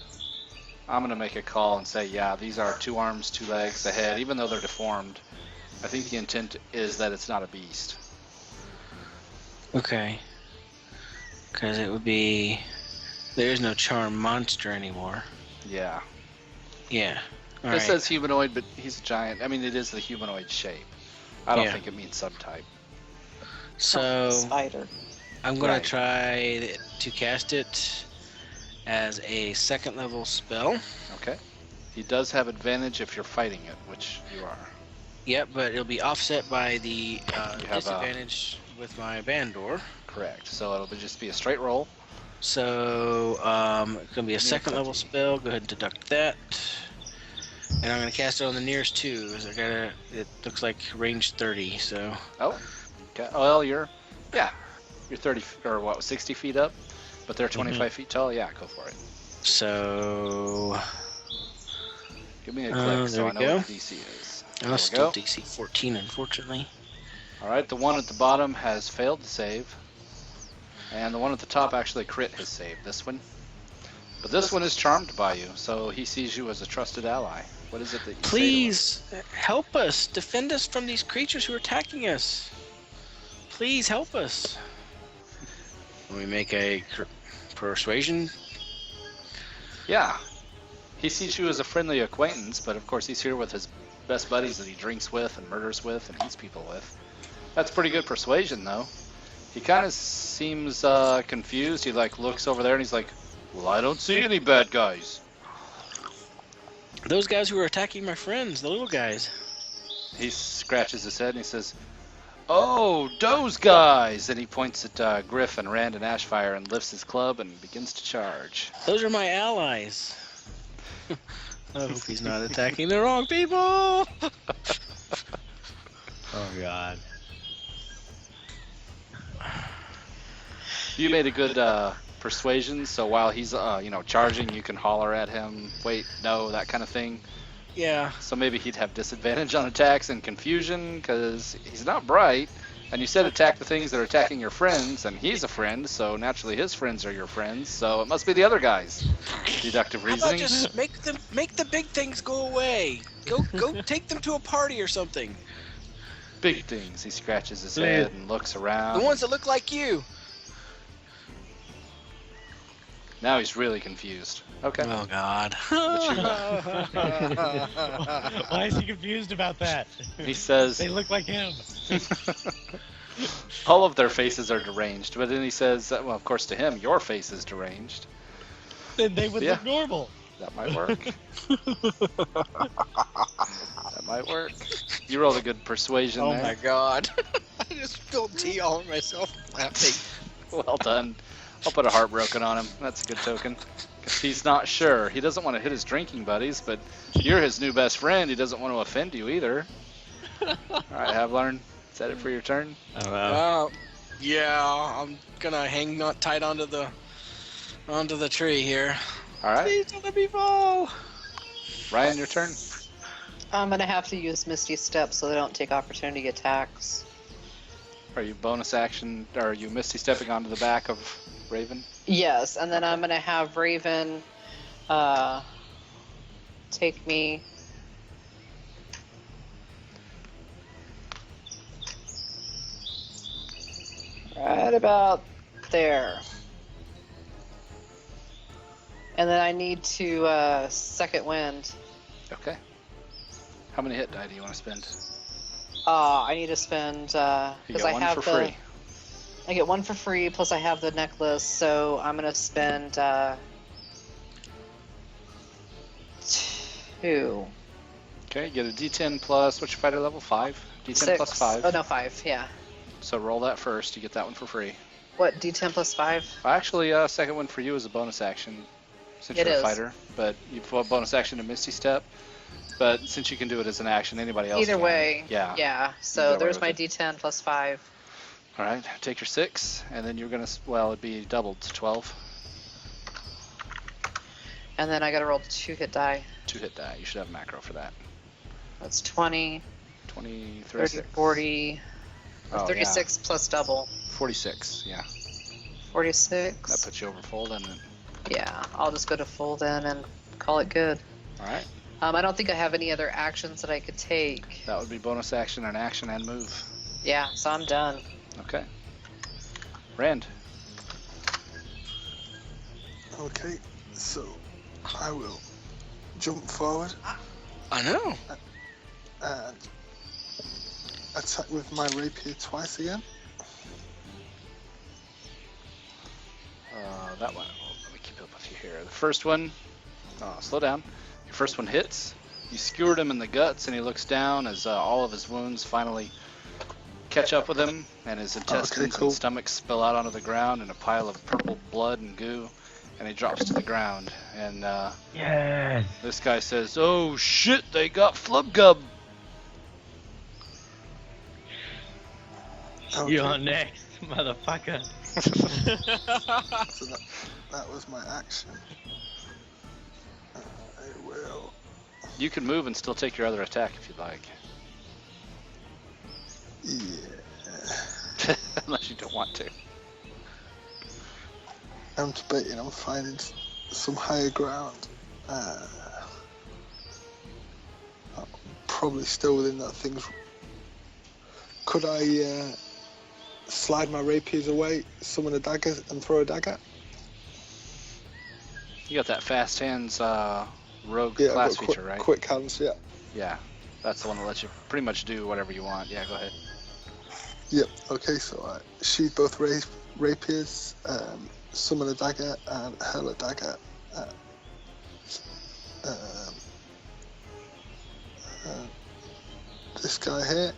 I'm going to make a call and say, yeah, these are 2 arms, 2 legs, a head, even though they're deformed. I think the intent is that it's not a beast. Okay. Because it would be... There is no charm monster anymore. Yeah. Yeah. It Alright. says humanoid, but he's a giant. I mean, it is the humanoid shape. I don't Yeah. think it means subtype. So, Spider. I'm going Right. to try to cast it as a 2nd level spell. Okay. He does have advantage if you're fighting it, which you are. Yep, but it'll be offset by the You have a- disadvantage with my Bandor. Correct. So it'll just be a straight roll. So, it's going to be a Give me a 2nd level cookie. spell. Go ahead and deduct that. And I'm going to cast it on the nearest 2. 'Cause it looks like range 30, so... Oh. Okay. Well, you're 30 or what, 60 feet up, but they're 25 feet tall. Yeah, go for it. So... Give me a there click so we I know go. what the DC is. There I'll we still go. DC 14, unfortunately. All right, the one at the bottom has failed to save, and the one at the top actually crit his save. This one, but this one is charmed by you, so he sees you as a trusted ally. What is it that you say to him? Please, help us. Defend us from these creatures who are attacking us. Please help us. Can we make a persuasion? Yeah, he sees you as a friendly acquaintance, but of course he's here with his best buddies that he drinks with and murders with and eats people with. That's pretty good persuasion, though. He kind of seems confused. He like looks over there and he's like, "Well, I don't see any bad guys." Those guys who are attacking my friends, the little guys. He scratches his head and he says, "Oh, those guys!" And he points at Griff and Rand and Ashfire and lifts his club and begins to charge. Those are my allies. I hope he's not attacking the wrong people. Oh god. You made a good persuasion, so while he's charging, you can holler at him, wait, no, that kind of thing. Yeah. So maybe he'd have disadvantage on attacks and confusion because he's not bright. And you said attack the things that are attacking your friends, and he's a friend, so naturally his friends are your friends. So it must be the other guys. Deductive How about reasoning. just make the big things go away? Go take them to a party or something. Big things. He scratches his head and looks around. The ones that look like you. Now he's really confused. Okay. Oh God. Why is he confused about that? He says They look like him. all of their faces are deranged, but then he says, well, of course to him, your face is deranged. Then they would Yeah. look normal. That might work. That might work. You rolled a good persuasion Oh there. my God. I just spilled tea all over myself laughing. Well done. I'll put a heartbroken on him. That's a good token. 'Cause he's not sure. He doesn't want to hit his drinking buddies, but you're his new best friend. He doesn't want to offend you either. All right, Havlarn, is that it for your turn? Oh wow. Yeah, I'm gonna hang not tight onto the tree here. All right, Please don't let me fall. Ryan, your turn. I'm gonna have to use Misty Step so they don't take opportunity attacks. Are you bonus action? Or are you Misty stepping onto the back of Raven? Yes, and then I'm gonna have Raven take me. Right about there. And then I need to second wind. Okay. How many hit die do you want to spend? I need to spend You because get I one have for the. free. I get one for free, plus I have the necklace, so I'm gonna spend 2. Okay, get a D10 plus, what's your fighter level? 5? D10 6. plus 5. Oh no, 5. Yeah. So roll that first. You get that one for free. What? D10 plus 5? Actually, second one for you is a bonus action, since It you're a is. fighter. But you've got bonus action to Misty Step. But since you can do it as an action, anybody else Either can. way. Yeah. Yeah. get So away there's with my it. D10 plus 5. All right, take your 6, and then you're gonna. Well, it'd be doubled to 12. And then I gotta roll 2 hit die. 2 hit die. You should have macro for that. That's 20, 20, 30, 36. 40, Oh, 36 plus double. Yeah. 46. Yeah. 46. That puts you over full, doesn't it? Yeah, I'll just go to full then and call it good. All right. I don't think I have any other actions that I could take. That would be bonus action and action and move. Yeah, so I'm done. Okay. Rand. Okay, so I will jump forward I know. and attack with my rapier twice again. That one. Oh, let me keep up with you here. The first one. Oh, slow down. Your first one hits. You skewered him in the guts, and he looks down as all of his wounds finally catch up with him, and his intestines cool. and stomach spill out onto the ground in a pile of purple blood and goo, and he drops to the ground. And Yes. this guy says, "Oh shit, they got flubgub." Okay, You're next, motherfucker. so that was my action. I will. You can move and still take your other attack if you'd like, Yeah. unless you don't want to. I'm debating on finding some higher ground. Probably still within that thing's. Could I slide my rapiers away, summon a dagger, and throw a dagger? You got that fast hands rogue Yeah, I've class got feature, right? quick hands, yeah. Yeah, that's the one that lets you pretty much do whatever you want. Yeah, go ahead. Yep, okay, so I sheathe both rapiers, summon a dagger, and hurl a dagger at this guy here.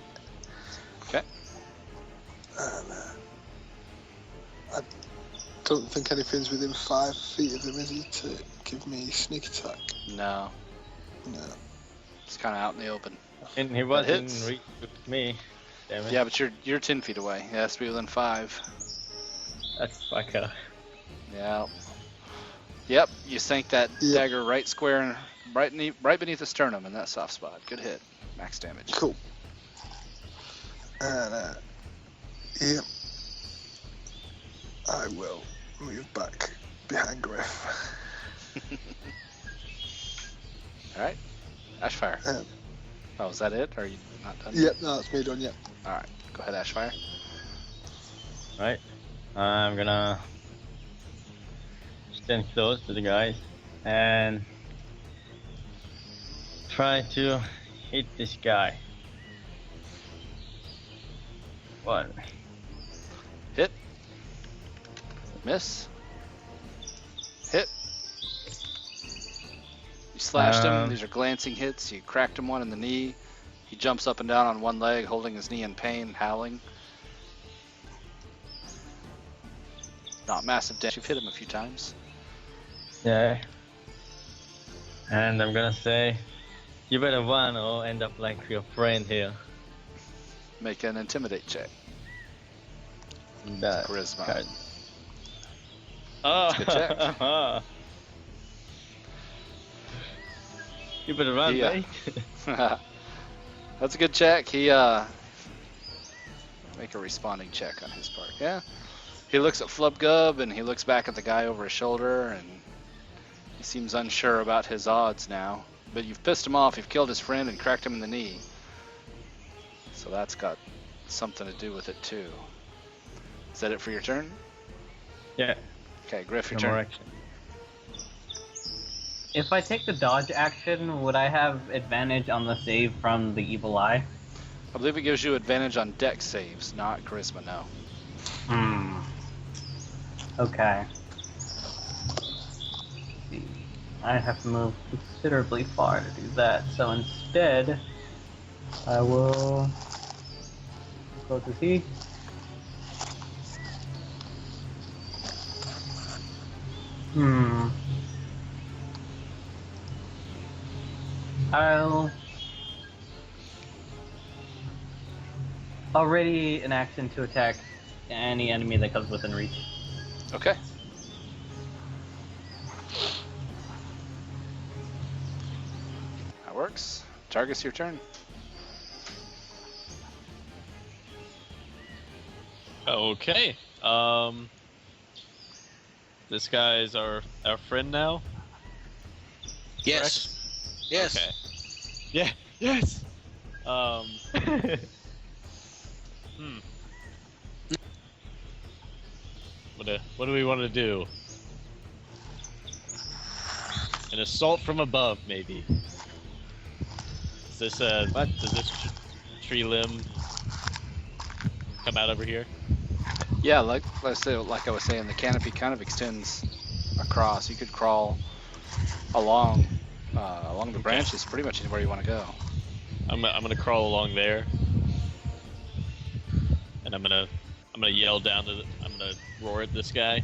Okay. And I don't think anything's within 5 feet of him, is he, to give me sneak attack? No. No. It's kind of out in the open. And he was in hits. reach with me. Damn it. Yeah, but you're 10 feet away. It has to be within 5. That's fucker. Yeah. Yep, you sank that Yep. dagger right square, right beneath the sternum in that soft spot. Good hit. Max damage. Cool. And yeah, I will move back behind Griff. All right. Ashfire. Um, Oh, is that it? Or are you not done? Yep, no, that's me done. Yep. All right. Go ahead, Ashfire. Right. I'm gonna stand close to the guys and try to hit this guy. What? Hit. Miss. Hit. You slashed him. These are glancing hits. You cracked him one in the knee. He jumps up and down on one leg, holding his knee in pain, howling. Not massive damage. You've hit him a few times. Yeah. And I'm gonna say, you better run or end up like your friend here. Make an intimidate check. That Charisma. card. Oh, That's a good check. You better run, Yeah. mate. That's a good check. He make a responding check on his part. Yeah. He looks at Flubgub and he looks back at the guy over his shoulder and he seems unsure about his odds now. But you've pissed him off. You've killed his friend and cracked him in the knee. So that's got something to do with it too. Is that it for your turn? Yeah. Okay, Griff, your No more turn. action. If I take the dodge action, would I have advantage on the save from the evil eye? I believe it gives you advantage on dex saves, not charisma. No. Hmm. Okay. See, I have to move considerably far to do that. So instead, I will go to see. Hmm. I'll ready an action to attack any enemy that comes within reach. Okay. That works. Targus, your turn. Okay. This guy's our friend now. Yes. Yes. Okay. Yeah. Yes. What do we want to do? An assault from above, maybe. Is this What? Does this tree limb come out over here? Yeah, like I was saying, the canopy kind of extends across. You could crawl along the branches, pretty much anywhere you want to go. I'm gonna crawl along there, and I'm gonna yell down to I'm gonna roar at this guy,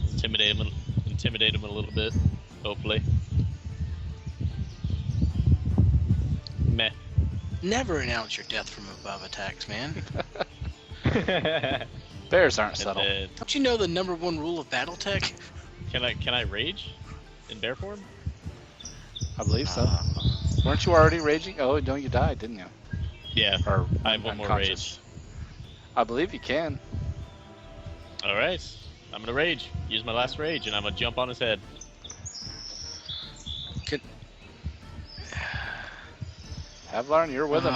intimidate him a little bit, hopefully. Meh. Never announce your death from above attacks, man. Bears aren't And subtle. then, Don't you know the #1 rule of BattleTech? can I rage in bear form? I believe so. Weren't you already raging? Oh, no, you died, didn't you? Yeah. Or I have one more unconscious. I believe you can. All right. I'm gonna rage. Use my last rage, and I'm gonna jump on his head. Havlarn, you're with him.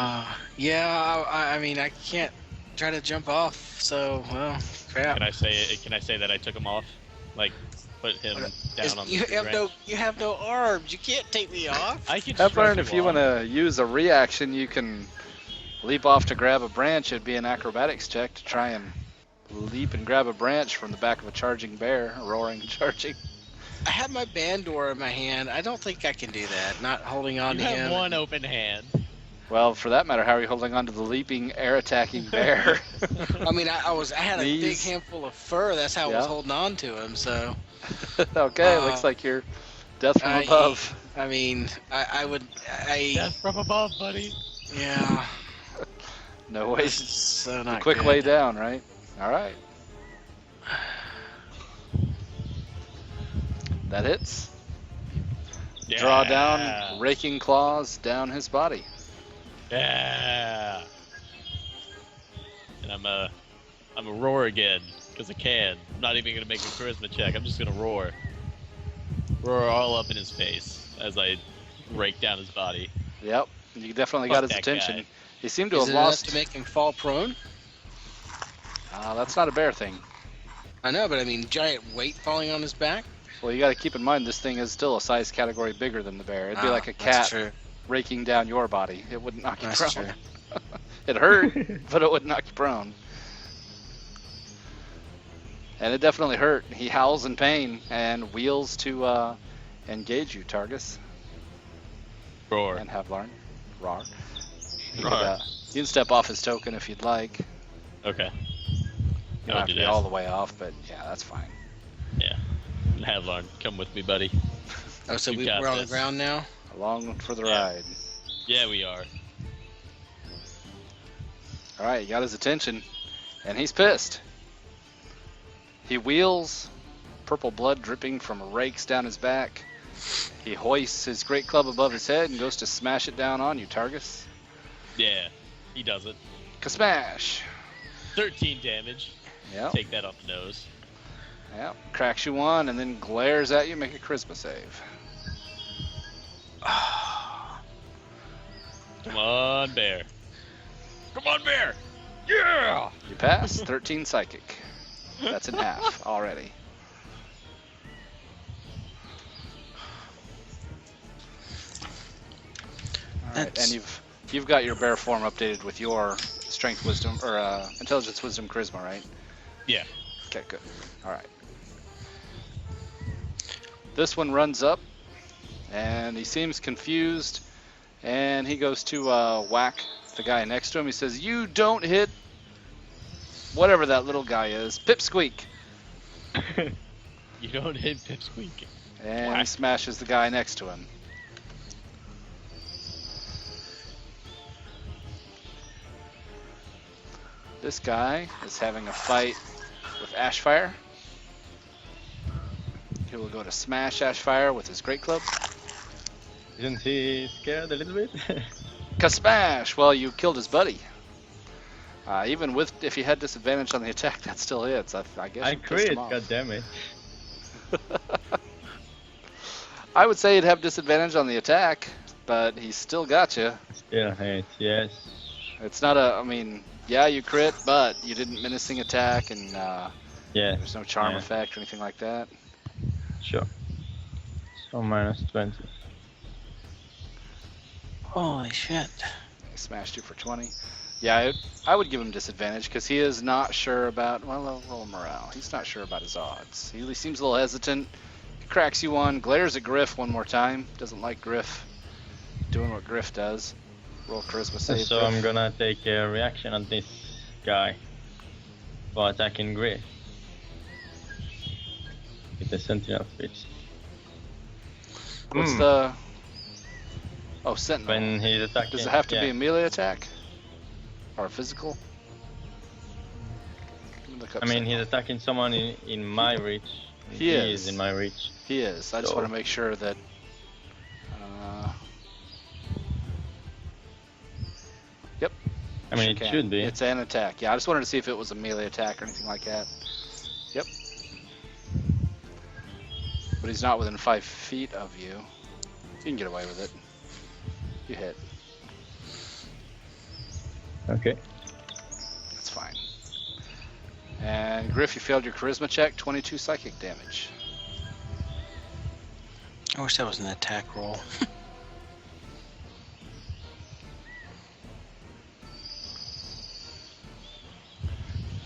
Yeah, I mean, I can't try to jump off, so, well, crap. Can I say that I took him off? Like, put him down on the ground? You have no arms. You can't take me off. I can Havlarn, if you want to use a reaction, you can leap off to grab a branch. It'd be an acrobatics check to try and leap and grab a branch from the back of a charging bear, a roaring charging. I have my bandor in my hand. I don't think I can do that. Not holding on You to have him. one open hand. Well, for that matter, how are you holding on to the leaping, air-attacking bear? I mean, I had a big Knees. handful of fur. That's how I was Yeah. holding on to him. So Okay, looks like you're death from above. I mean, I would. Death from above, buddy. Yeah. No way. This is so The not quick good. way down, right? All right. That hits. Yeah. Draw down, raking claws down his body. Yeah. And I'm a roar again because I can. I'm not even gonna make a charisma check. I'm just gonna roar. Roar all up in his face as I rake down his body. Yep. You definitely Fuck got his that attention. guy. He seemed to Is have it enough lost. to make him fall prone? That's not a bear thing. I know, but I mean, giant weight falling on his back. Well, you got to keep in mind this thing is still a size category bigger than the bear. It'd be like a That's cat true. raking down your body. It wouldn't knock you That's prone. true. It hurt, but it wouldn't knock you prone. And it definitely hurt. He howls in pain and wheels to engage you, Targus Roar. and Havlarn. Rar. You Roar. can step off his token if you'd like. Okay. You don't I'll have do to be that. all the way off, but yeah, that's fine. Yeah. Hadlarn, come with me, buddy. Oh, so You got we're on the this. ground now. Along for the Yeah. ride. Yeah, we are. All right, you got his attention, and he's pissed. He wheels, purple blood dripping from rakes down his back. He hoists his great club above his head and goes to smash it down on you, Targus. Yeah, he does it. Ka-smash! 13 damage. Yep, Take that off the nose. yep. Cracks you one and then glares at you. Make a charisma save. Come on, bear. Come on, bear. Yeah. You pass. 13 psychic. That's in half already. All right, That's- and you've got your bear form updated with your strength, wisdom, or intelligence, wisdom, charisma, right? Yeah. Okay, good. All right. This one runs up, and he seems confused, and he goes to whack the guy next to him. He says, "You don't hit whatever that little guy is, Pipsqueak," You don't hit Pipsqueak. and he Whack. smashes the guy next to him. This guy is having a fight with Ashfire. He will go to smash Ashfire with his great club. Isn't he scared a little bit? Ka-smash! Well, you killed his buddy. Even with if he had disadvantage on the attack, that still hits. I guess I you pissed him crit, off. god damn it. I would say he'd have disadvantage on the attack, but he still got you. Still hate, yes. It's not a. I mean, yeah, you crit, but you didn't menacing attack, and Yeah, there's no charm yeah. effect or anything like that. sure. So minus 20. Holy shit. He smashed you for 20. Yeah, I would give him disadvantage because he is not sure about. Well, I'll roll morale. He's not sure about his odds. He seems a little hesitant. He cracks you one, glares at Griff one more time. Doesn't like Griff doing what Griff does. Roll charisma save. So Griff. I'm gonna take a reaction on this guy for attacking Griff. With the sentinel fist. What's Hmm. the? Oh, sentinel. When he's attacking. Does it have to yeah. be a melee attack? Or a physical? Let me look up I mean, sentinel. he's attacking someone in my reach. He is. is in my reach. He is. I just So- want to make sure that. Yep. I mean, sure it can. should be. It's an attack. Yeah, I just wanted to see if it was a melee attack or anything like that. Yep. But he's not within 5 feet of you. You can get away with it. You hit. Okay. That's fine. And Griff, you failed your charisma check. 22 psychic damage. I wish that was an attack roll.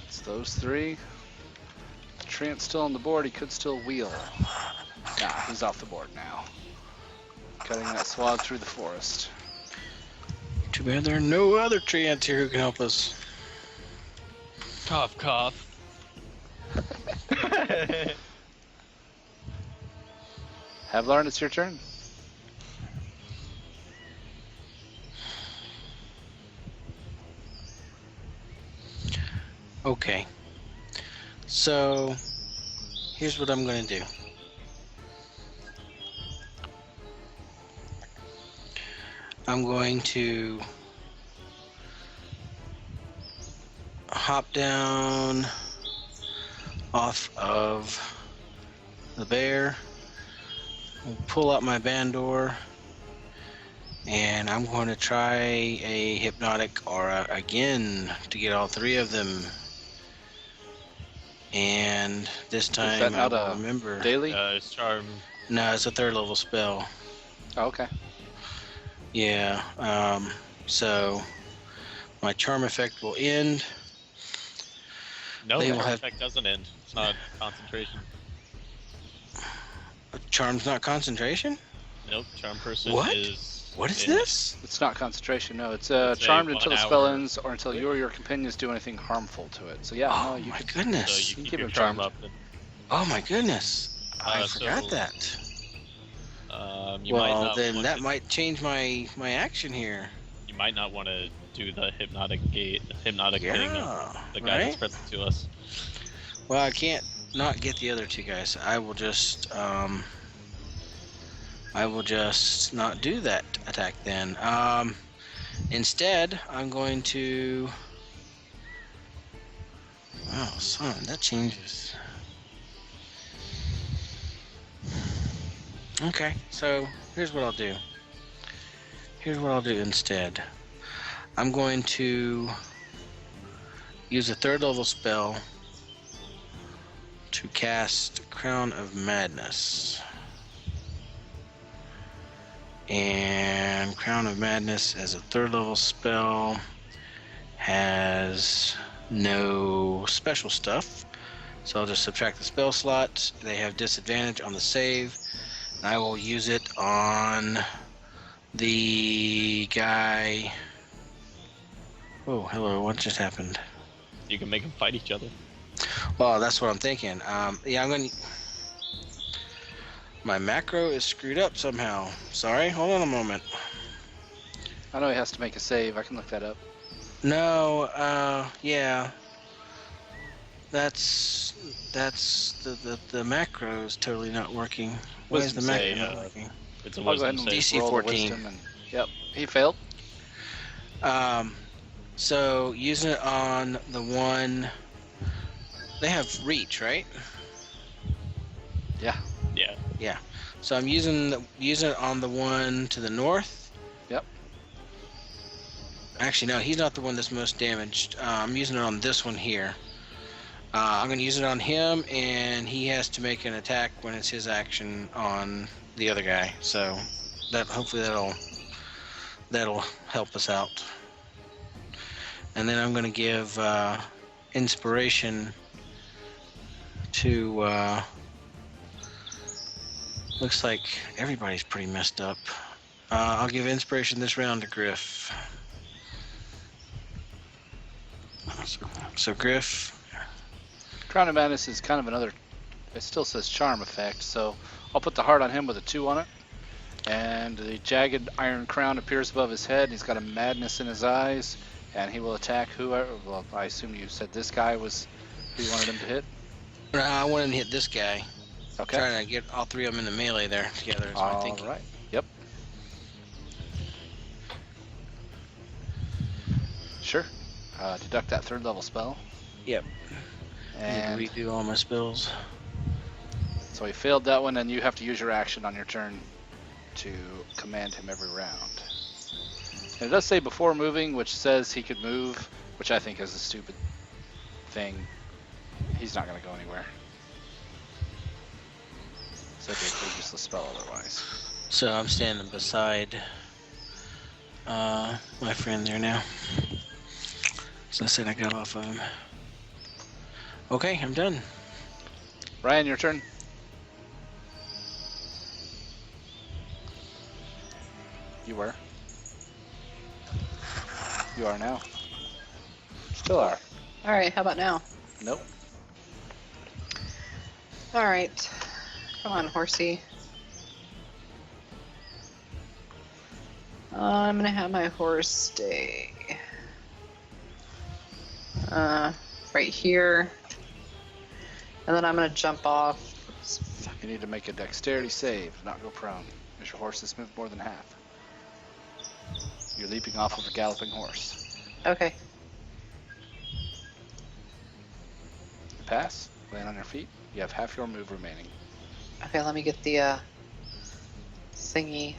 It's those three. The Treant's still on the board. He could still wheel. Nah, he's off the board now. Cutting that swathe through the forest. Too bad there are no other treants here who can help us. Cough, cough. Havlarn, it's your turn. Okay. So, here's what I'm gonna do. I'm going to hop down off of the bear, pull out my bandor, and I'm going to try a hypnotic aura again to get all three of them. And this Is that time I not will a remember. daily? It's charm. No, it's a third level spell. Oh, okay. Yeah. So my charm effect will end. No, They the will charm have- effect doesn't end. It's not concentration. Charm's not concentration? Nope, charm person What? is. What is in- this? It's not concentration, no. It's It's a charmed until the 1 spell hour- ends or until you or your companions do anything harmful to it. So yeah, no, Oh you my could. So goodness. you You keep keep your him charm charmed. up. And, Oh my goodness. I forgot so, that. you might Well, not then want that to, might change my action here. You might not want to do the hypnotic thing of Yeah, the guy that's right? present to us. Well, I can't not get the other two guys. I will just not do that attack then. Instead, I'm going to. Oh, son, that changes. Okay, so here's what I'll do. Here's what I'll do instead. I'm going to use a third level spell to cast Crown of Madness. And Crown of Madness as a third level spell has no special stuff. So I'll just subtract the spell slot. They have disadvantage on the save. And I will use it on the guy. Oh, hello, what just happened? You can make them fight each other. Well, that's what I'm thinking. Yeah, I'm gonna. My macro is screwed up somehow. Sorry, hold on a moment. I know he has to make a save. I can look that up. No, yeah. That's the macro is totally not working. Why is the Wisdom macro save, not working? It's a I'll go wisdom ahead and save. DC roll the 14. wisdom and yep, he failed. So using it on the one. They have reach, right? Yeah. Yeah. Yeah. So I'm using it on the one to the north. Yep. Actually, no, he's not the one that's most damaged. I'm using it on this one here. I'm going to use it on him, and he has to make an attack when it's his action on the other guy. So that hopefully that'll help us out. And then I'm going to give inspiration to. Looks like everybody's pretty messed up. I'll give inspiration this round to Griff. So Griff. Crown of Madness is kind of another. It still says charm effect, so I'll put the heart on him with a 2 on it. And the jagged iron crown appears above his head. He's got a madness in his eyes, and he will attack whoever. Well, I assume you said this guy was who you wanted him to hit. I wanted to hit this guy. Okay. Trying to get all three of them in the melee there together is my All thinking. right. Yep. Sure. Deduct that third level spell. Yep. And Need to redo all my spells. so he failed that one, and you have to use your action on your turn to command him every round. And it does say before moving, which says he could move, which I think is a stupid thing. He's not going to go anywhere. So it'd be a useless spell otherwise. So I'm standing beside my friend there now. So I said I got off of him. Okay, I'm done. Ryan, your turn. You were. You are now. Still are. Alright, how about now? Nope. Alright. Come on, horsey. I'm gonna have my horse stay. Right right here. And then I'm gonna jump off. You need to make a dexterity save, not go prone, as your horse has moved more than half. You're leaping off of a galloping horse. Okay. You pass, land on your feet. You have half your move remaining. Okay, let me get the thingy.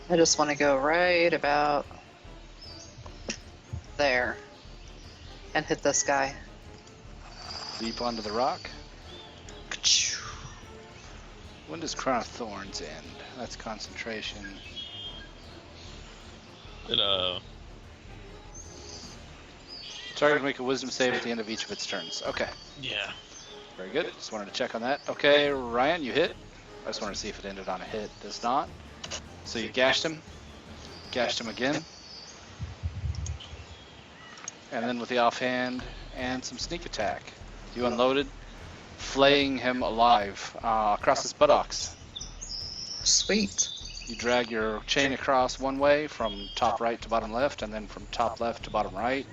I just want to go right about there and hit this guy. Leap onto the rock. When does Crown of Thorns end? That's concentration. Target to make a wisdom save at the end of each of its turns. Okay, Yeah. very good. Just wanted to check on that. Okay, Ryan, you hit. I just wanted to see if it ended on a hit. Does not. So you gashed him. Gashed him again. And then with the offhand and some sneak attack, you unloaded, flaying him alive across his buttocks. Sweet. You drag your chain across one way from top right to bottom left, and then from top left to bottom right,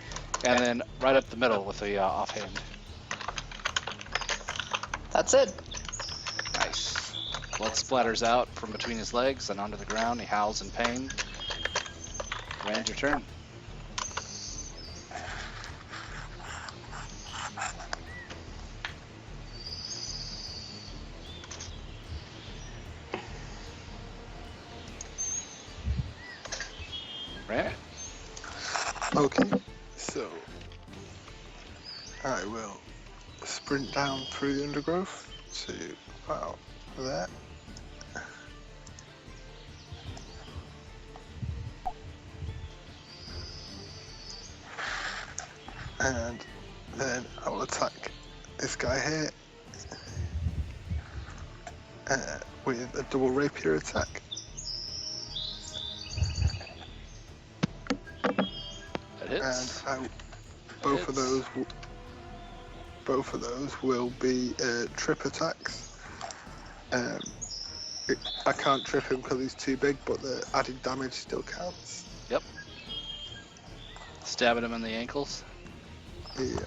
and then right up the middle with the offhand. That's it. Nice. Blood splatters out from between his legs and onto the ground. He howls in pain. Rand, your turn. Rand? Okay, so I will sprint down through the undergrowth to about there. And then I will attack this guy here with a double rapier attack. That hits. And both of those will be trip attacks. I can't trip him because he's too big, but the added damage still counts. Yep. Stabbing him in the ankles. Yeah.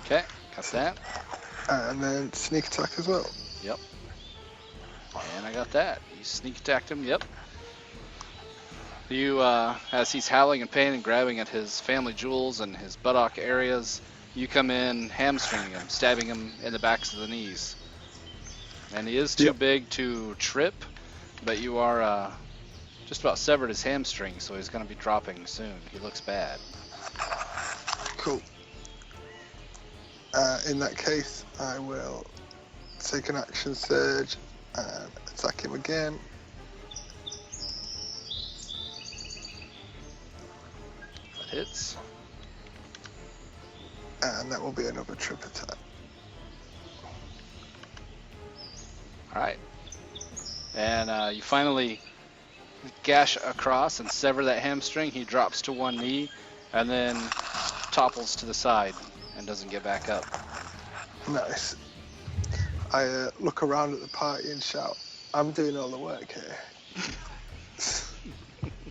Okay, got that. And then sneak attack as well. Yep. And I got that. You sneak attacked him, yep. You, as he's howling in pain and grabbing at his family jewels and his buttock areas, you come in hamstringing him, stabbing him in the backs of the knees. And he is too Yep. big to trip, but you are just about severed his hamstring, so he's going to be dropping soon. He looks bad. Cool. In that case, I will take an action surge and attack him again. That hits. And that will be another trip attack. Alright. And you finally gash across and sever that hamstring. He drops to one knee and then topples to the side and doesn't get back up. Nice. I look around at the party and shout, I'm doing all the work here.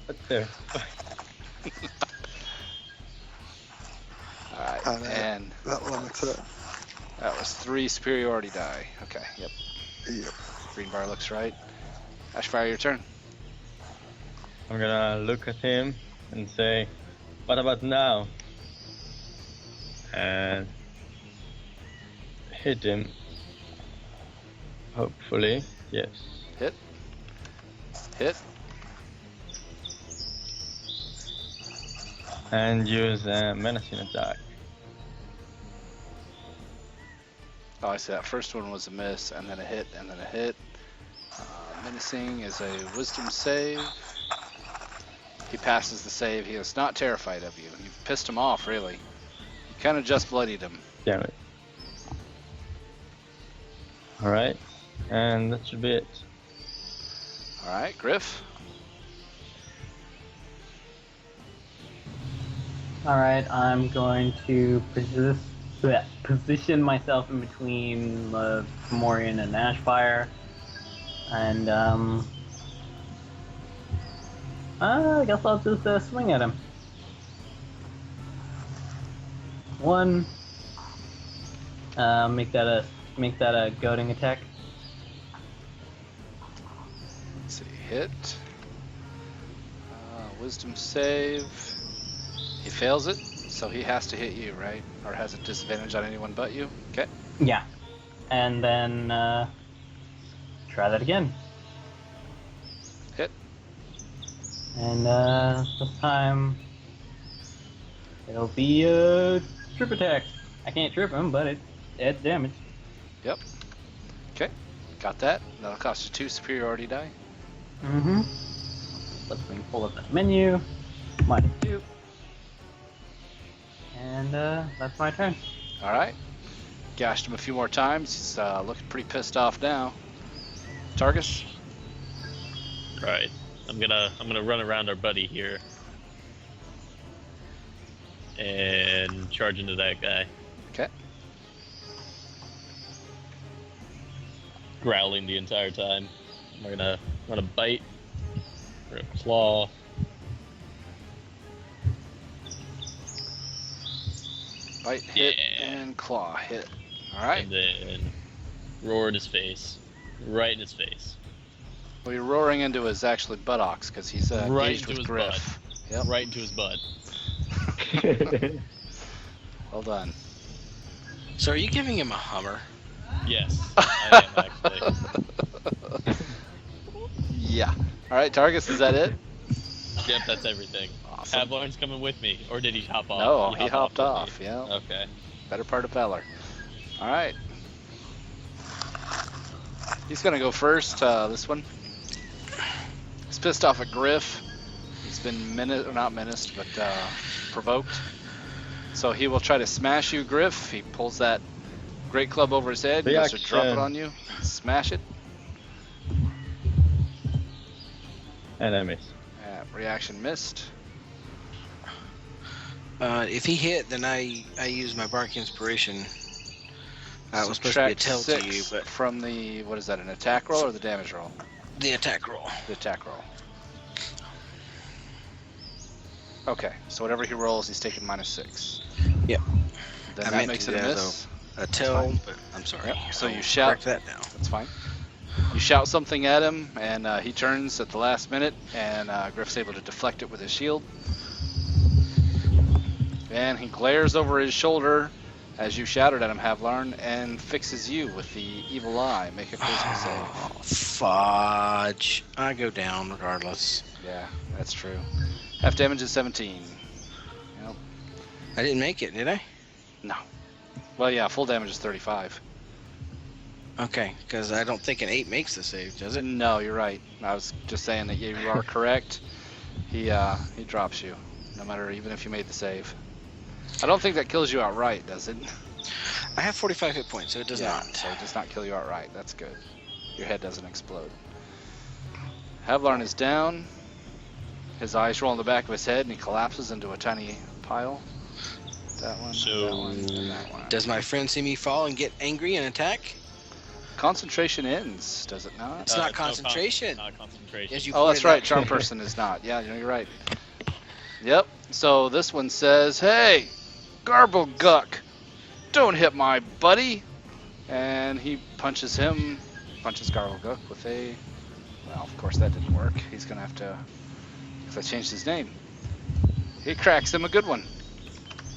But there. Alright, And, and that will end my turn. that was 3 superiority die. Okay, yep. Yep. Green bar looks right. Ashfire, your turn. I'm gonna look at him and say, what about now? And hit him. Hopefully, yes. Hit. Hit. And use a menacing attack. Oh, I see. That first one was a miss, and then a hit, and then a hit. Menacing is a wisdom save. He passes the save. He is not terrified of you. You've pissed him off, really. You kind of just bloodied him. Damn it. Alright, and that should be it. All right, Griff. Alright, I'm going to position myself in between Morian and Ashfire. And I guess I'll just swing at him. 1. Make that a goading attack. Let's see, hit. Wisdom save. He fails it, so he has to hit you, right? Or has a disadvantage on anyone but you. Okay. Yeah. And then try that again. Hit. And this time it'll be a trip attack. I can't trip him, but it's damage. Yep. Okay. Got that. That'll cost you 2 superiority die. Mm-hmm. Let's pull up that menu. -2. And that's my turn. All right. Gashed him a few more times. He's looking pretty pissed off now. Targus. Right. I'm gonna run around our buddy here and charge into that guy. Okay. Growling the entire time. We're gonna bite. We're gonna claw. Bite, hit, Yeah. and claw. Hit. All right. And then roar in his face. Right in his face. Well, you're roaring into his actually buttocks because he's Right engaged into with his Griff. Yep. Right into his butt. Well done. So are you giving him a Hummer? Yes, I am actually. Yeah. All right, Targus, is that it? Yep, that's everything. Awesome. Pavlorn's coming with me, or did he hop off? No, he hopped with off. me. Yeah. Okay. Better part of valor. All right. He's gonna go first. This one. He's pissed off at Griff. He's been not menaced, but provoked. So he will try to smash you, Griff. He pulls that great club over his head. He goes to drop it Reaction. on you. Smash it. And I miss. Reaction missed. If he hit, then I use my Bark Inspiration. It was supposed to be a Subtract tell to you, 6 but from the, what is that, an attack roll or the damage roll? the attack roll. The attack roll. Okay, so whatever he rolls, he's taking -6. Yep. Then I that meant makes to it a do that miss. A tell, fine. but I'm sorry. Yep, so you I'll shout- correct that now. That's fine. You shout something at him, and he turns at the last minute, and Griff's able to deflect it with his shield. And he glares over his shoulder as you shouted at him, Havlarn, and fixes you with the evil eye. Make a charisma save. Oh, fudge. I go down regardless. Yeah, that's true. Half damage is 17. Yep. I didn't make it, did I? No. Well, yeah, full damage is 35. Okay, because I don't think an 8 makes the save, does it? No, you're right. I was just saying that you are correct. He drops you, no matter even if you made the save. I don't think that kills you outright, does it? I have 45 hit points, so it does Yeah, not. So it does not kill you outright. That's good. Your head doesn't explode. Havlarn is down. His eyes roll in the back of his head, and he collapses into a tiny pile. That one, So- that one, and that one. Does my friend see me fall and get angry and attack? Concentration ends, does it not? It's not no con- concentration. not concentration. As you Oh, that's pointed right. out. Charm person is not. Yeah, you're right. Yep. So this one says, "Hey, Garble-Guck, don't hit my buddy," and he punches Garble-Guck with a. Well, of course that didn't work. He's gonna have to, because I changed his name. He cracks him a good one.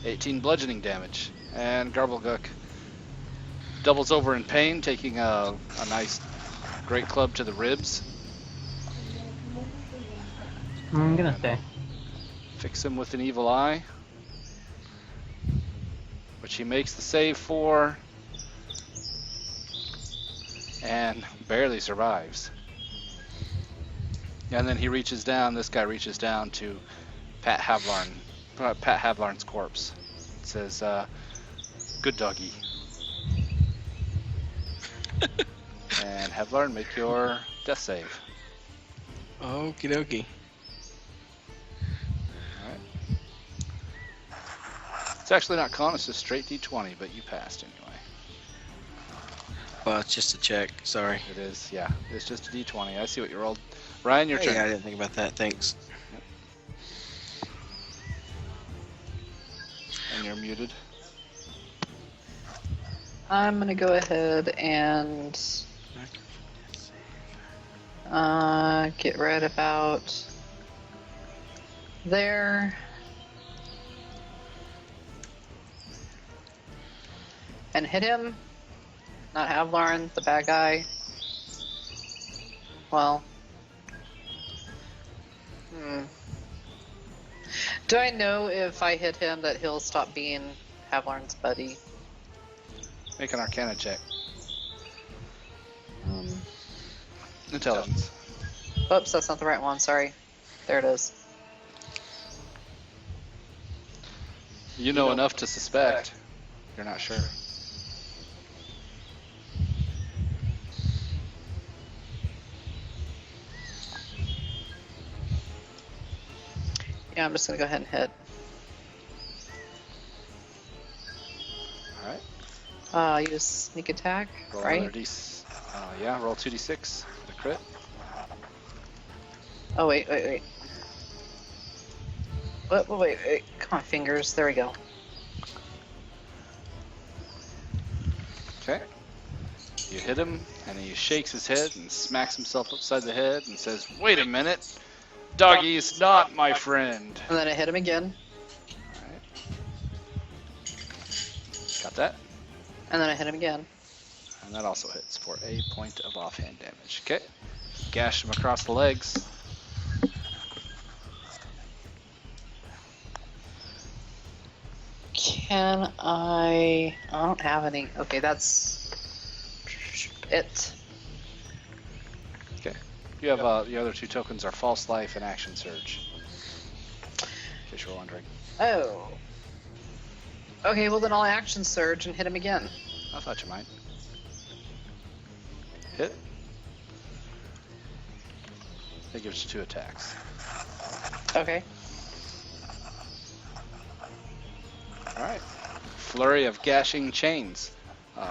18 bludgeoning damage, and Garble-Guck doubles over in pain, taking a nice, great club to the ribs. I'm gonna stay. Fix him with an evil eye, which he makes the save for, and barely survives. And then he reaches down, this guy reaches down to Pat Havlarn's corpse. It says, "Good doggy." And Havlarn, make your death save. Okie dokie. It's actually not con, it's just straight d20, but you passed anyway. Well, it's just a check. Sorry. It is, yeah. It's just a d20. I see what you rolled. Ryan, your Hey, turn. I didn't think about that. Thanks. Yep. you're muted. I'm gonna go ahead and get right about there. And hit him. Not Havlarn, the bad guy. Well. Do I know if I hit him that he'll stop being Havlarn's buddy? Make an Arcana check. Um, Intelligence. Oops, that's not the right one. Sorry. There it is. You know enough to suspect. You're not sure. Yeah, I'm just gonna go ahead and hit. Alright. Use sneak attack, Roll right? another yeah, roll 2d6 for the crit. Oh, wait. Wait. Come on, fingers. There we go. Okay. You hit him, and he shakes his head and smacks himself upside the head and says, "Wait a minute! Doggy is not my friend." And then I hit him again. Alright. Got that? And then I hit him again. And that also hits for a point of offhand damage. Okay. Gash him across the legs. Can I don't have any. Okay, that's it. Okay. You have the other two tokens are False Life and Action Surge. In case you're wondering. Oh. Okay, well then I'll action surge and hit him again. I thought you might. Hit. That gives you 2 attacks. Okay. Alright. Flurry of gashing chains.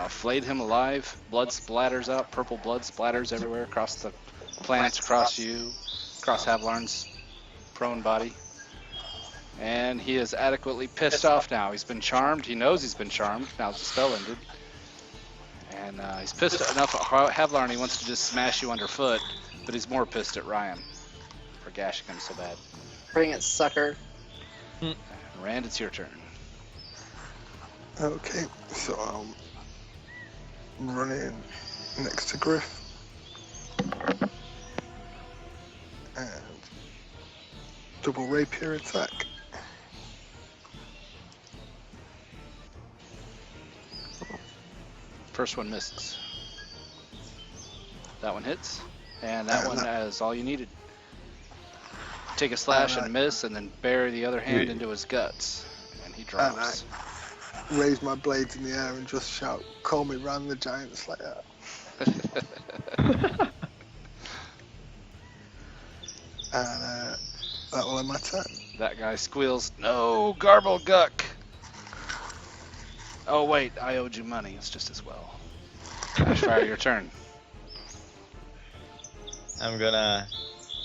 Flayed him alive. Blood splatters out. Purple blood splatters everywhere across the plants, across you, across Havlarn's prone body. And he is adequately pissed off now. He's been charmed. He knows he's been charmed now that the spell ended. And he's pissed enough at Havlarn he wants to just smash you underfoot, but he's more pissed at Ryan for gashing him so bad. Bring it, sucker. Rand, it's your turn. Okay, so I'm running next to Griff. And double rapier attack. First one misses. That one hits, and that one is all you needed. Take a slash and miss, and then bury the other hand into his guts, and he drops. Raise my blades in the air and just shout, "Call me Ran the Giant Slayer." And that will end my turn. That guy squeals, "No, garble guck!" Oh wait, I owed you money. It's just as well. Ashfire, your turn. I'm gonna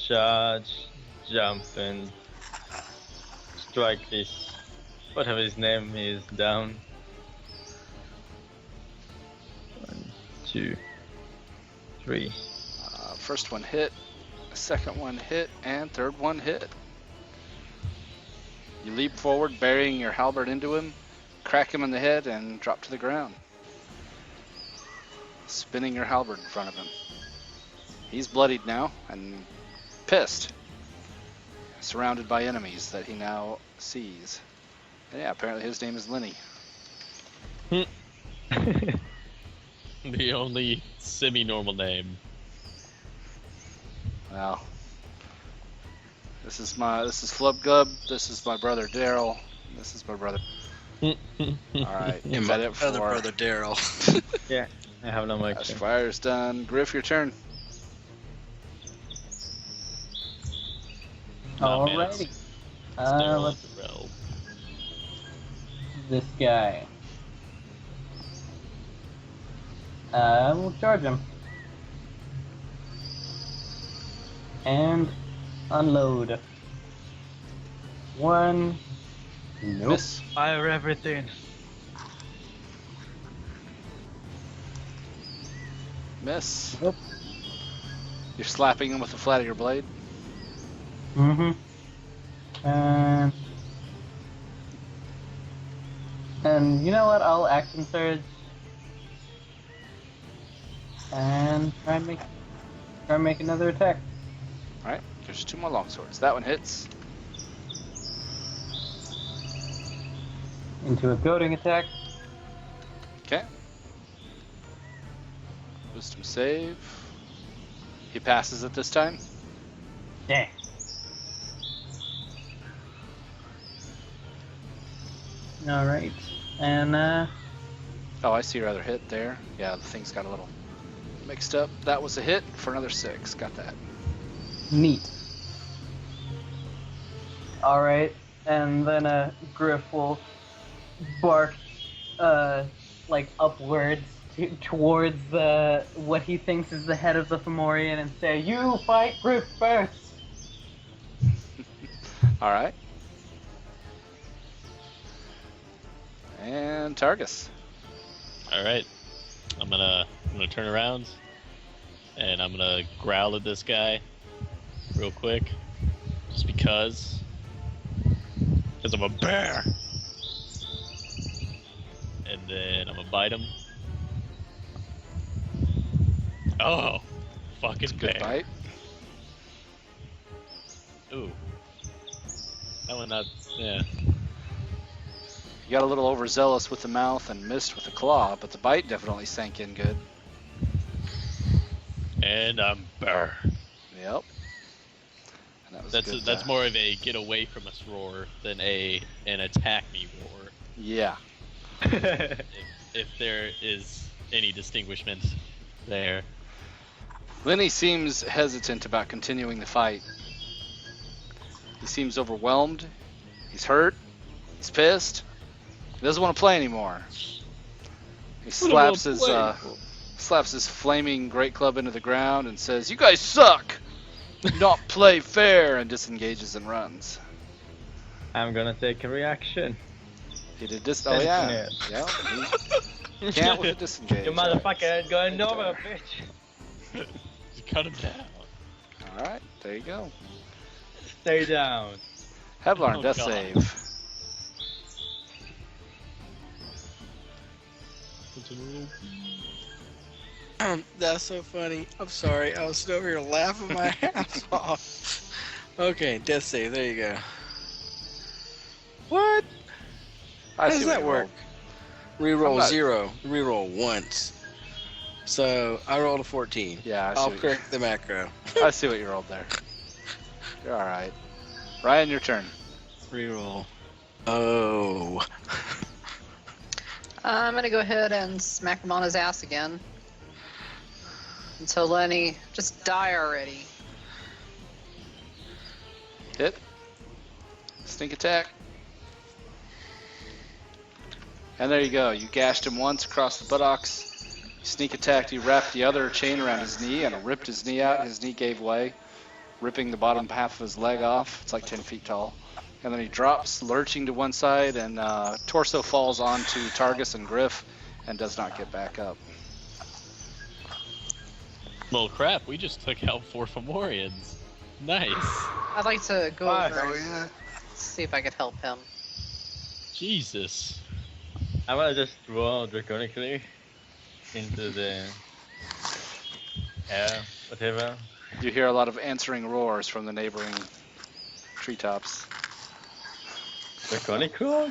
charge, jump, and strike this, whatever his name is, down. 1, 2, 3. First one hit, second one hit, and third one hit. You leap forward, burying your halberd into him, crack him in the head, and drop to the ground. Spinning your halberd in front of him. He's bloodied now and pissed. Surrounded by enemies that he now sees. And yeah, apparently his name is Lenny. The only semi-normal name. Well, this is Flubgub. This is my brother Daryl. This is my brother. All right, And is my that it for other brother Daryl. Yeah, I have no more action. Fire's done. Griff, your turn. Alrighty. Let's this guy. We'll charge him. And unload. 1, Nope. Miss. Fire everything. Miss. Nope. You're slapping him with the flat of your blade. Mm-hmm. And you know what? I'll action surge and try and make another attack. All right. There's 2 more longswords. That one hits. Into a goading attack. Okay. Wisdom save. He passes it this time. Dang. All right. And Oh, I see your other hit there. Yeah, the thing's got a little mixed up. That was a hit for another 6. Got that. neat. All right. And then Griff will bark, like upwards towards what he thinks is the head of the Fomorian and say, "You fight Griff first." All right. And Targus. All right, I'm gonna turn around, and I'm gonna growl at this guy, real quick, just because I'm a bear. And then I'm gonna bite him. Oh, fucking Good bear! bite. Ooh, that one not. Yeah. You got a little overzealous with the mouth and missed with the claw, but the bite definitely sank in good. And I'm bear. Yep. And that was That's good, that's more of a get away from us roar than an attack me roar. Yeah. if there is any distinguishment there. Lenny seems hesitant about continuing the fight. He seems overwhelmed. He's hurt. He's pissed. He doesn't want to play anymore. He slaps his flaming great club into the ground and says, "You guys suck! Not play fair!" and disengages and runs. I'm gonna take a reaction. He did this. Oh yeah. Sentinel. Yeah. He can't with a disengage. You motherfucker ain't going nowhere, bitch. Just cut him down. All right. There you go. Stay down. Hevlarn, Oh, death God. save. That's so funny. I'm sorry. I was still over here laughing my ass off. Okay, death save. There you go. What? I How see does what that you work? rolled. Reroll I'm not- 0. Reroll once. So I rolled a 14. Yeah, I'll I see, correct the macro. I see what you rolled there. You're all right. Ryan, your turn. Reroll. Oh. I'm gonna go ahead and smack him on his ass again. Until Lenny, just die already. Hit. Sneak attack. And there you go. You gashed him once across the buttocks. You sneak attacked. You wrapped the other chain around his knee and ripped his knee out. His knee gave way, ripping the bottom half of his leg off. It's like 10 feet tall. And then he drops, lurching to one side, and torso falls onto Targus and Griff and does not get back up. Well, crap, we just took out 4 Fomorians. Nice. I'd like to go over Oh and yeah. see if I could help him. Jesus. I wanna just roll draconically into the air, whatever. You hear a lot of answering roars from the neighboring treetops. Draconic roll?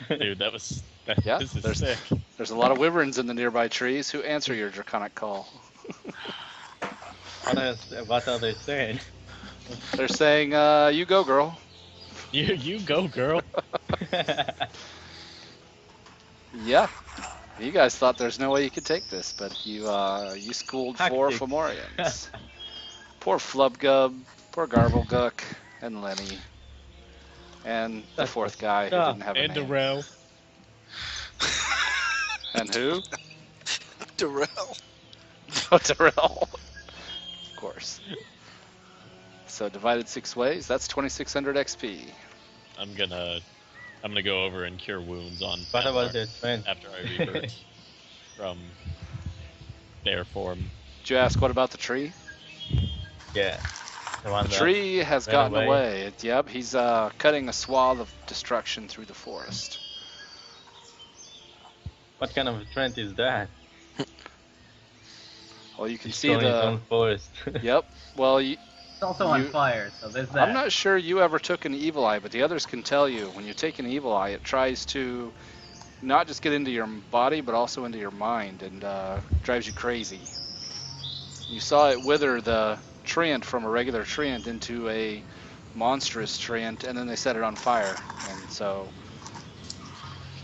Dude, that was... Yeah, this is there's- sick. There's a lot of wyverns in the nearby trees who answer your draconic call. What are they saying? They're saying, you go, girl. You go, girl. Yeah. You guys thought there's no way you could take this, but you schooled 4 Tactics. Fomorians. Poor Flubgub, poor Garblegook, and Lenny. And the That's 4th guy who stuff. didn't have a And name. Darrell. And who? Darrell. Oh, Darrell. Of course. So divided 6 ways, that's 2600 XP. I'm gonna I'm gonna go over and cure wounds on. What about Kevlar the trend? after I revert from bear form? Did you ask what about the tree? Yeah. The one The that tree has ran gotten away. away. Yep, he's cutting a swath of destruction through the forest. What kind of trend is that? Well, you can see Destroying his the. own forest. Yep. Well, you, It's also on You- fire, so there's that. I'm not sure you ever took an evil eye, but the others can tell you when you take an evil eye, it tries to not just get into your body, but also into your mind and drives you crazy. You saw it wither the treant from a regular treant into a monstrous treant, and then they set it on fire. And so,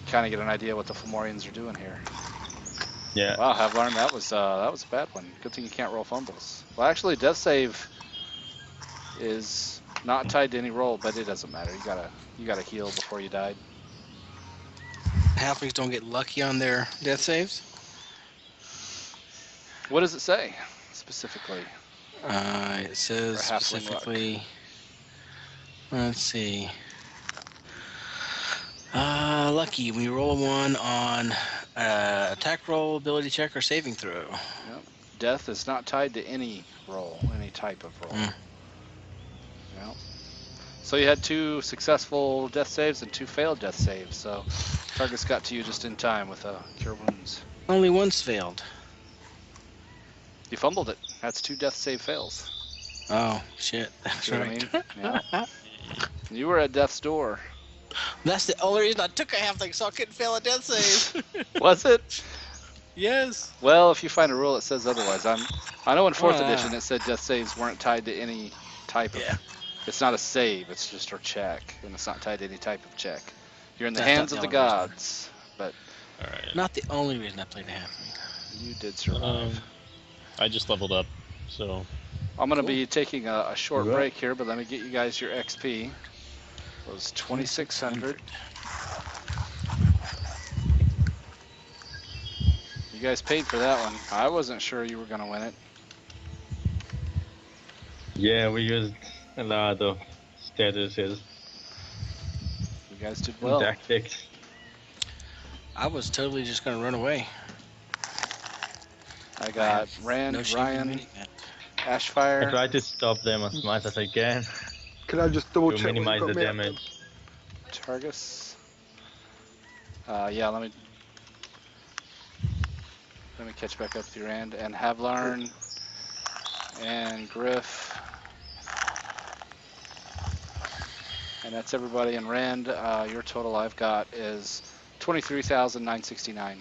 kind of get an idea what the Fomorians are doing here. Yeah. Wow, Havlarn, that was a bad one. Good thing you can't roll fumbles. Well, actually, death save is not tied to any roll, but it doesn't matter. You gotta heal before you died. Halflings don't get lucky on their death saves. What does it say specifically? It says For halfling specifically. Let's see. Lucky. We roll a 1 on attack roll, ability check, or saving throw. Yep. Death is not tied to any roll, any type of roll. Mm. Yep. So you had 2 successful death saves and 2 failed death saves. So targets got to you just in time with cure wounds. Only once failed. You fumbled it. That's 2 death save fails. Oh shit! That's See what I right. mean? Yeah. You were at death's door. That's the only reason I took a halfling, so I couldn't fail a death save. Was it? Yes. Well, if you find a rule that says otherwise, I know in 4th Ah. edition it said death saves weren't tied to any type of. Yeah. It's not a save. It's just a check, and it's not tied to any type of check. You're in the That's not hands the of the only reason. gods, but All right. Not the only reason I played a halfling. you did survive. I just leveled up, so I'm gonna cool. be taking a short Alright. break here, but let me get you guys your XP. It was 2,600. You guys paid for that one. I wasn't sure you were gonna win it. Yeah, we used a lot of statuses You guys did and well. tactics. I was totally just gonna run away. I got have Rand, no shame in Ryan, admitting that. I Ashfire. try to stop them as much as I can Can I just double to check what you minimize got the me at? damage. Targus. Yeah, let me catch back up with your end. And Havlarn and Griff. And that's everybody in Rand. Your total I've got is 23,969.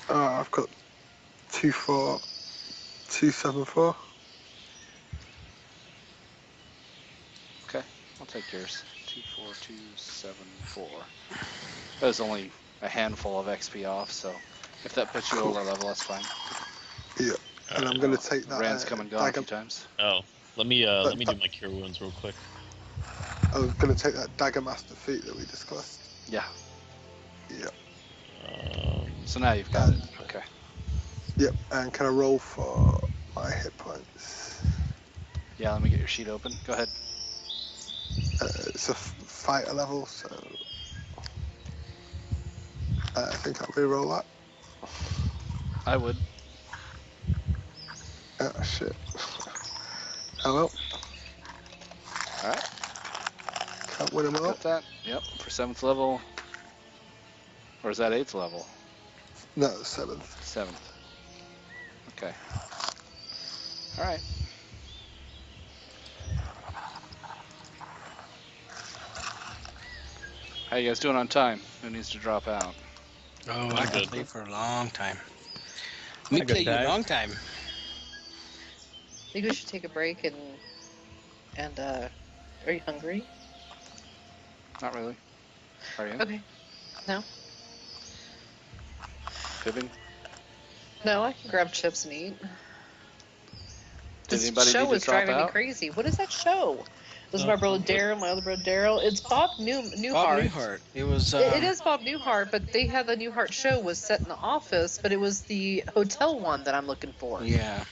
I've got 24274. Okay, I'll take yours. 24274. That was only a handful of XP off, so if that puts you Cool. over level, that's fine. Yeah, and I'm gonna take that. Rand's come and gone a dagger. few times. oh, let me do my cure wounds real quick. I was gonna take that dagger master feat that we discussed. Yeah, Yeah. so now you've got it. Okay. Yep. And can I roll for my hit points? Yeah, let me get your sheet open. Go ahead. It's a fighter level, so I think I'll re-roll that. I would. Oh shit. Oh well, All right. can't win them all. Got that? Yep. For 7th level. Or is that 8th level? No, 7th. 7th. Okay. All right. How you guys doing on time? Who needs to drop out? Oh, I'm I can good. play for a long time. Me I got play you a time. long time. I think we should take a break and are you hungry? Not really. Are you? Okay. No. Fibbing? No, I can grab chips and eat. Did This anybody show need to is drop driving me out? crazy. What is that show? This is my brother Daryl, my other brother Daryl. It's Bob Newhart. Bob Newhart. It was. It is Bob Newhart, but they had the Newhart show was set in the office, but it was the hotel one that I'm looking for. Yeah.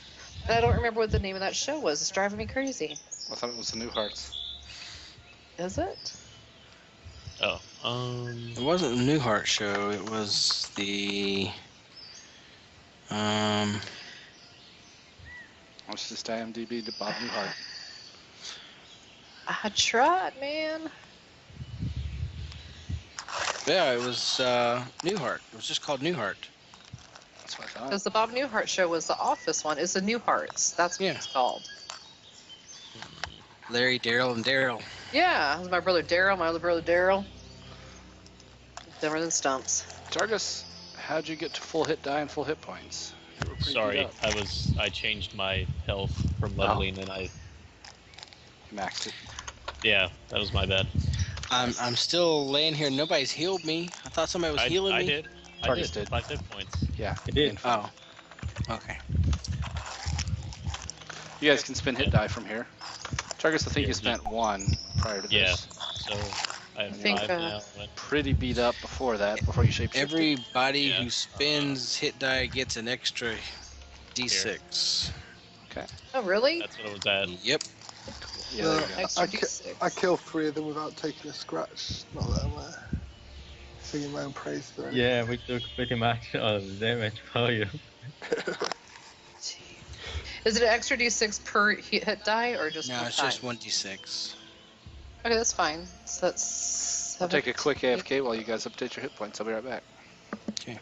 And I don't remember what the name of that show was. It's driving me crazy. I thought it was the New Hearts. Is it? Oh, It wasn't the Newhart show. It was the Let's just IMDb to Bob Newhart. I tried, man. yeah, it was Newhart. It was just called Newhart. That's what I thought. Because the Bob Newhart show was the Office one. It's the Newharts. That's what Yeah. it's called. Larry, Daryl, and Daryl. Yeah, it was my brother Daryl, my other brother Daryl. Dumber than stumps. Targus, how'd you get to full hit die and full hit points? You were pretty sorry. beat up. I changed my health from leveling, and You maxed it. yeah, that was my bad. I'm still laying here. Nobody's healed me. I thought somebody was healing I me. did. I Targus did. did. 5 hit points. Yeah, He did. gained five. Oh, okay. You guys can spin hit die from here. Targus, I think Yeah, you spent one prior to Yeah. this. So I have think, 5 now. But Pretty beat up before that, before you shapeshifted. Everybody Yeah. who spins hit die gets an extra D6. Okay. Oh, really? that's what it was at. Yep. Yeah, there you go. Extra I D6. I killed 3 of them without taking a scratch. Not that I'm singing my own praise for anything. Yeah, we took pretty much all the damage for you. Is it an extra D6 per hit die or just No, one it's time? just 1d6. Okay, that's fine. So that's. I'll take a quick AFK while you guys update your hit points. I'll be right back. Okay.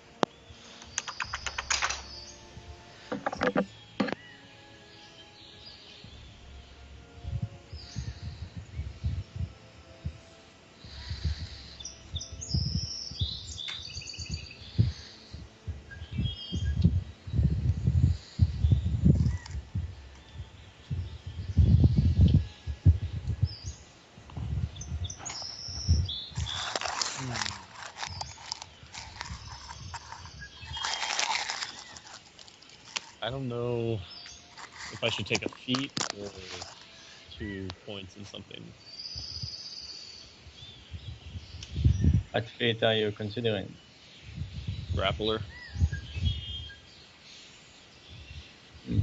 I don't know if I should take a feat or 2 points in something. What feat are you considering? Grappler. Hmm.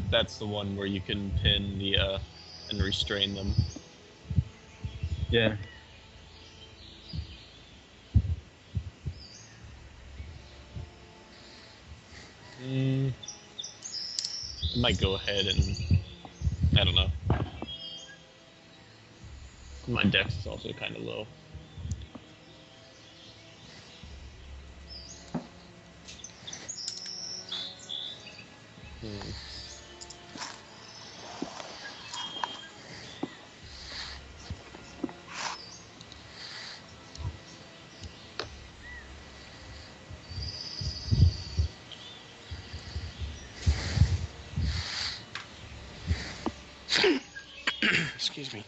That's the one where you can pin the and restrain them. Yeah. I might go ahead and I don't know. My dex is also kind of low. Excuse me.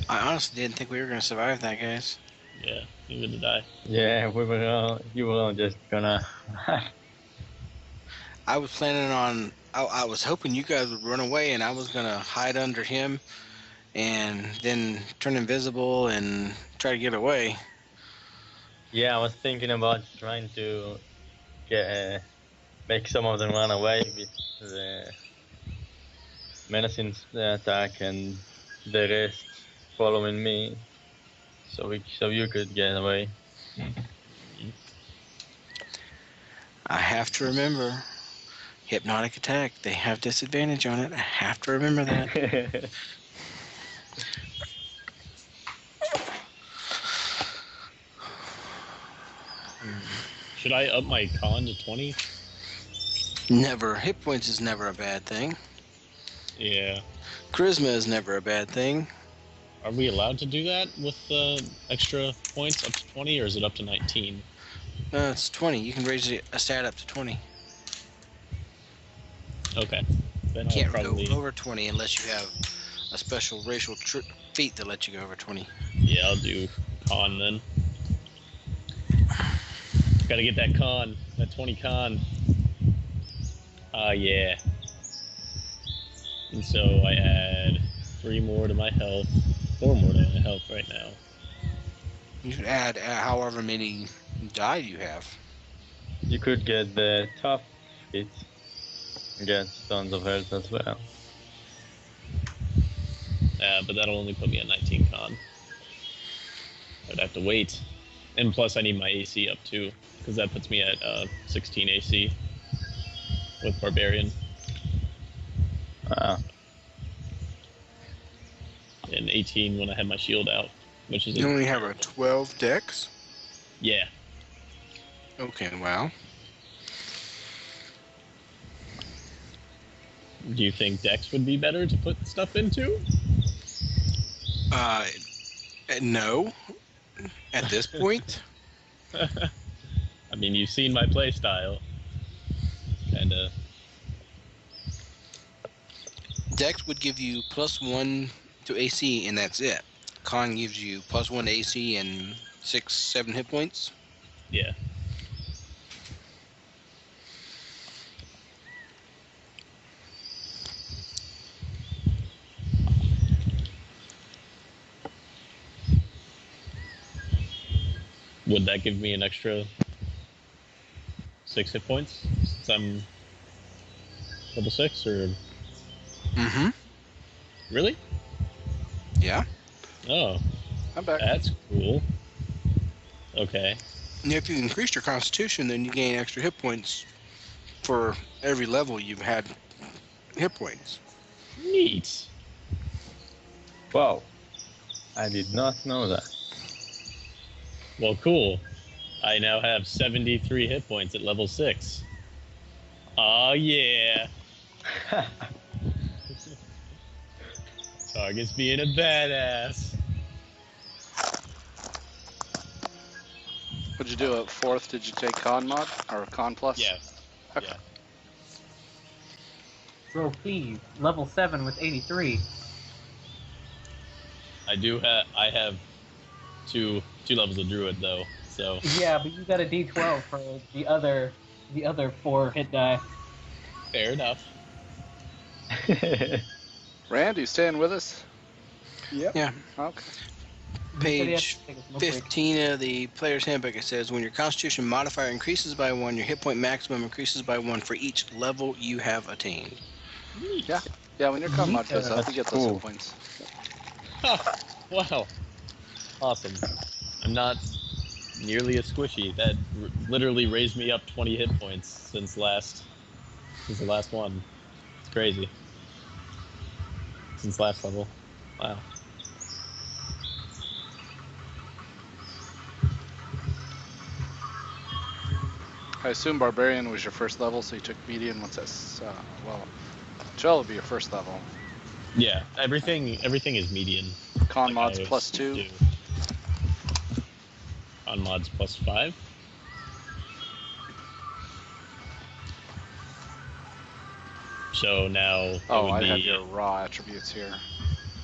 I honestly didn't think we were going to survive that, guys. Yeah, neither did I. Yeah, you were all just gonna. I was planning on. I was hoping you guys would run away, and I was going to hide under him and then turn invisible and try to get away. Yeah, I was thinking about trying to get make some of them run away with the menacing attack and the rest following me, so you could get away. I have to remember hypnotic attack. They have disadvantage on it. I have to remember that. Should I up my con to 20? Never. Hit points is never a bad thing. Yeah. Charisma is never a bad thing. Are we allowed to do that with extra points up to 20, or is it up to 19? It's 20. You can raise a stat up to 20. Okay. Then You can't I'll probably... go over 20 unless you have a special racial feat that lets you go over 20. Yeah, I'll do con then. Gotta get that con, that 20 con. Yeah. And so I add 3 more to my health, 4 more to my health right now. You should add however many die you have. You could get the tough hit. Get tons of health as well. But that'll only put me at 19 con. I'd have to wait. And plus I need my AC up too, because that puts me at 16 AC with Barbarian. Ah, And 18 when I have my shield out, which is You only have a 12 dex? yeah. Okay, well. Do you think Dex would be better to put stuff into? No. At this point? I mean, you've seen my playstyle. Kinda. Dex would give you +1 to AC, and that's it. Con gives you +1 to AC and 6, 7 hit points. Yeah. Would that give me an extra 6 hit points since I'm level 6, or Mm-hmm. really? Yeah. Oh, I'm back. that's cool. Okay. And if you increase your constitution, then you gain extra hit points for every level you've had hit points. Neat. wow. I did not know that. Well, cool. I now have 73 hit points at level 6. Oh yeah. Target's being a badass. What'd you do at 4th? Did you take con mod or con plus? Yeah. Okay. Yeah. Bro, please. Level 7 with 83. I have two levels of druid though, so Yeah, but you got a D12 for the other 4 hit die. fair enough. Rand, you staying with us? Yep. Yeah. Okay. He said he has Page to take a smoke break. 15 of the player's handbook, it says, when your constitution modifier increases by 1, your hit point maximum increases by 1 for each level you have attained. Neat. Yeah. Yeah, when your con mod goes up, That's you get those cool. hit points. Wow. Awesome. I'm not nearly as squishy. That literally raised me up 20 hit points since the last one. It's crazy. Since last level. Wow. I assume Barbarian was your first level, so you took median once that's, well, Shell would be your first level. Yeah, everything is median. Con Like mods I plus always 2. do. On mods plus 5. So now it Oh, would I be, have your raw attributes here.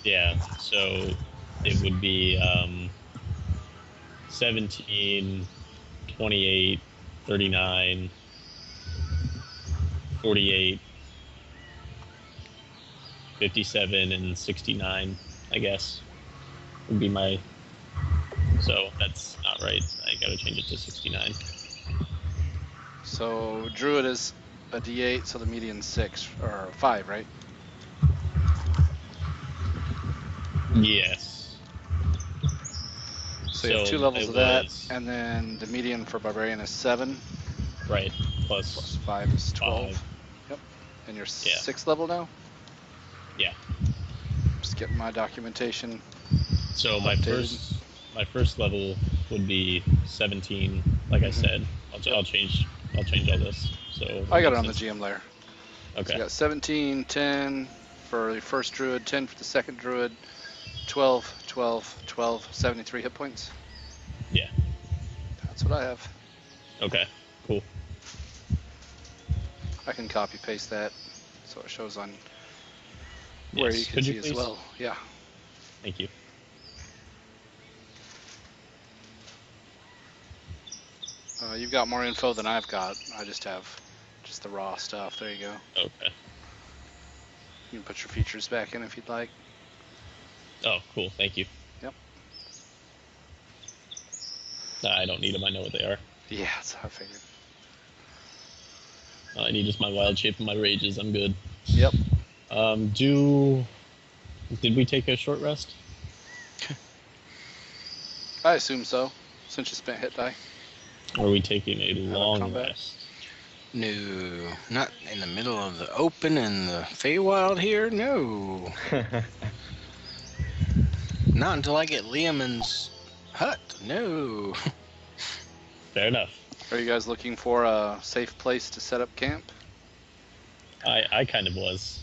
yeah, so it would be 17, 28, 39, 48, 57, and 69, I guess, would be my... So that's not right. I gotta change it to 69. So Druid is a D8, so the median's 6 or 5, right? Yes. So you have 2 So levels it of that, was- and then the median for Barbarian is 7, Right. plus Plus 5 is 12. 5. Yep. And you're Yeah. 6th level now? Yeah. Just getting my documentation. So my Updated. first level would be 17. Like I Mhm. said, I'll change all this. So I got it on the since- GM layer. So Okay. you got 17, 10 for the first Druid, 10 for the second Druid, 12, 12, 12, 73 hit points. Yeah. That's what I have. Okay. Cool. I can copy paste that so it shows on where Yes. you can Could see you as please? well. Yeah. Thank you. You've got more info than I've got. I just have just the raw stuff. There you go. Okay. You can put your features back in if you'd like. Oh, cool. Thank you. Yep. Nah, I don't need them. I know what they are. Yeah, that's how I figured. All I need is my wild shape and my rages. I'm good. Yep. Did we take a short rest? I assume so, since you spent hit die. Or are we taking a of long combat? rest? No, not in the middle of the open and the Feywild here. No, not until I get Liamon's hut. No. Fair enough. Are you guys looking for a safe place to set up camp? I kind of was.